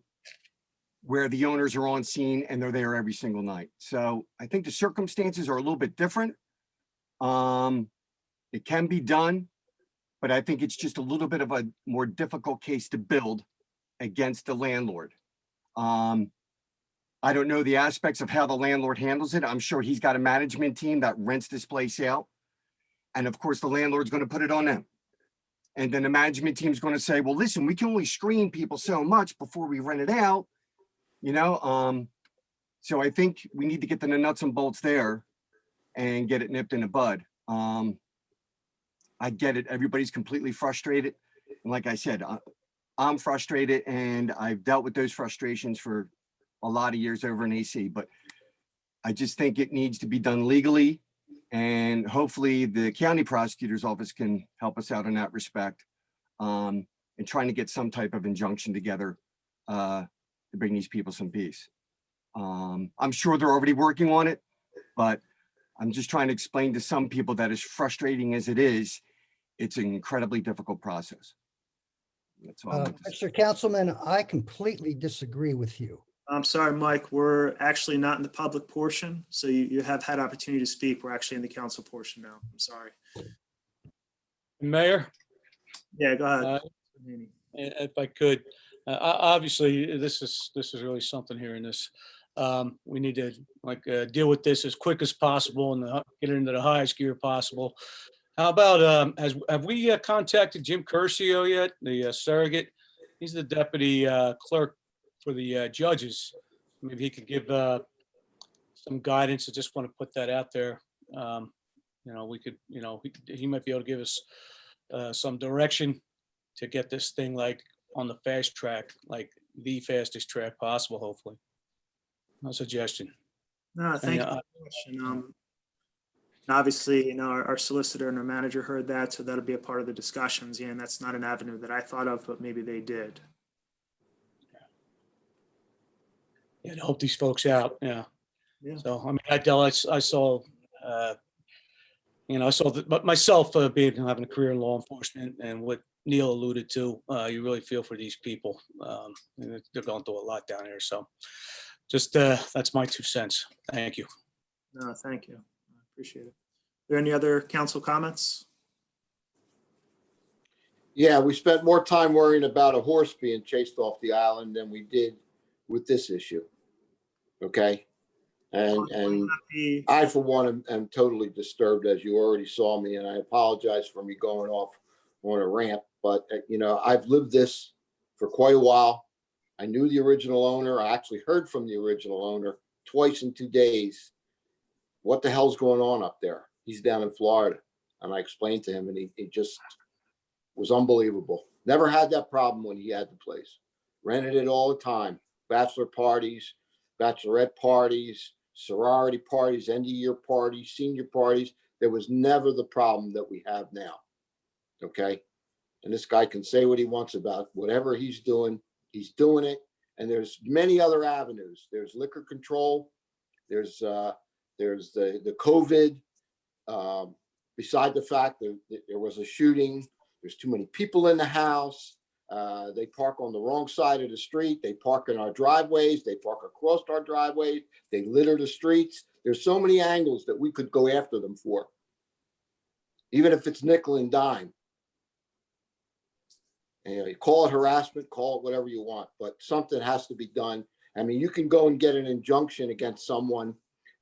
where the owners are on scene and they're there every single night. So I think the circumstances are a little bit different. It can be done, but I think it's just a little bit of a more difficult case to build against the landlord. I don't know the aspects of how the landlord handles it. I'm sure he's got a management team that rents this place out. And of course, the landlord's going to put it on them. And then the management team's going to say, well, listen, we can only screen people so much before we rent it out, you know? So I think we need to get to the nuts and bolts there and get it nipped in the bud. I get it. Everybody's completely frustrated. And like I said, I'm frustrated and I've dealt with those frustrations for a lot of years over in AC, but I just think it needs to be done legally. And hopefully the county prosecutor's office can help us out in that respect, and trying to get some type of injunction together to bring these people some peace. I'm sure they're already working on it, but I'm just trying to explain to some people that as frustrating as it is, it's an incredibly difficult process. That's all. Mr. Councilman, I completely disagree with you. I'm sorry, Mike, we're actually not in the public portion. So you have had opportunity to speak. We're actually in the council portion now. I'm sorry. Mayor? Yeah, go ahead. If I could, obviously, this is really something here in this. We need to deal with this as quick as possible and get it into the highest gear possible. How about, have we contacted Jim Curcio yet, the surrogate? He's the deputy clerk for the judges. Maybe he could give some guidance. I just want to put that out there. We could, he might be able to give us some direction to get this thing on the fast track, like the fastest track possible, hopefully. No suggestion. No, thank you very much. And, Obviously, you know, our solicitor and our manager heard that, so that'll be a part of the discussions. Yeah, and that's not an avenue that I thought of, but maybe they did. Yeah, to help these folks out, yeah. Yeah. So, I mean, I saw, you know, I saw that, but myself, being, having a career in law enforcement and what Neil alluded to, you really feel for these people. And they're going through a lot down here, so just, that's my 2 cents. Thank you. No, thank you. I appreciate it. Are there any other council comments? Yeah, we spent more time worrying about a horse being chased off the island than we did with this issue. Okay? And I, for one, am totally disturbed, as you already saw me, and I apologize for me going off on a rant, but, you know, I've lived this for quite a while. I knew the original owner. I actually heard from the original owner twice in 2 days. What the hell's going on up there? He's down in Florida. And I explained to him, and he just was unbelievable. Never had that problem when he had the place. Rented it all the time. Bachelor parties, bachelorette parties, sorority parties, end of year parties, senior parties. There was never the problem that we have now. Okay? And this guy can say what he wants about whatever he's doing it. And there's many other avenues. There's liquor control. There's the COVID. Beside the fact that there was a shooting, there's too many people in the house. They park on the wrong side of the street. They park in our driveways. They park across our driveways. They litter the streets. There's so many angles that we could go after them for. Even if it's nickel and dime. And, you know, you call it harassment, call it whatever you want, but something has to be done. I mean, you can go and get an injunction against someone,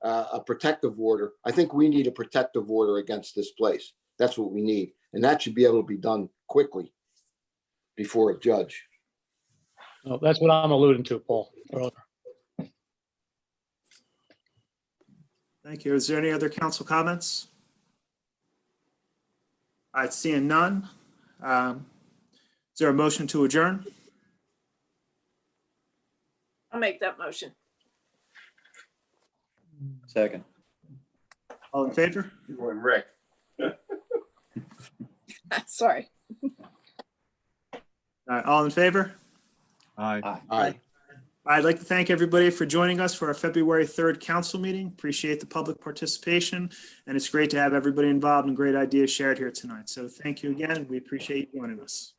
a protective order. I think we need a protective order against this place. That's what we need. And that should be able to be done quickly before a judge. Well, that's what I'm alluding to, Paul. Thank you. Is there any other council comments? All right, seeing none. Is there a motion to adjourn? I'll make that motion. Second. All in favor? You and Rick. Sorry. All right, all in favor? Aye. Aye. I'd like to thank everybody for joining us for our February 3rd council meeting. Appreciate the public participation, and it's great to have everybody involved and great ideas shared here tonight. So thank you again. We appreciate you joining us.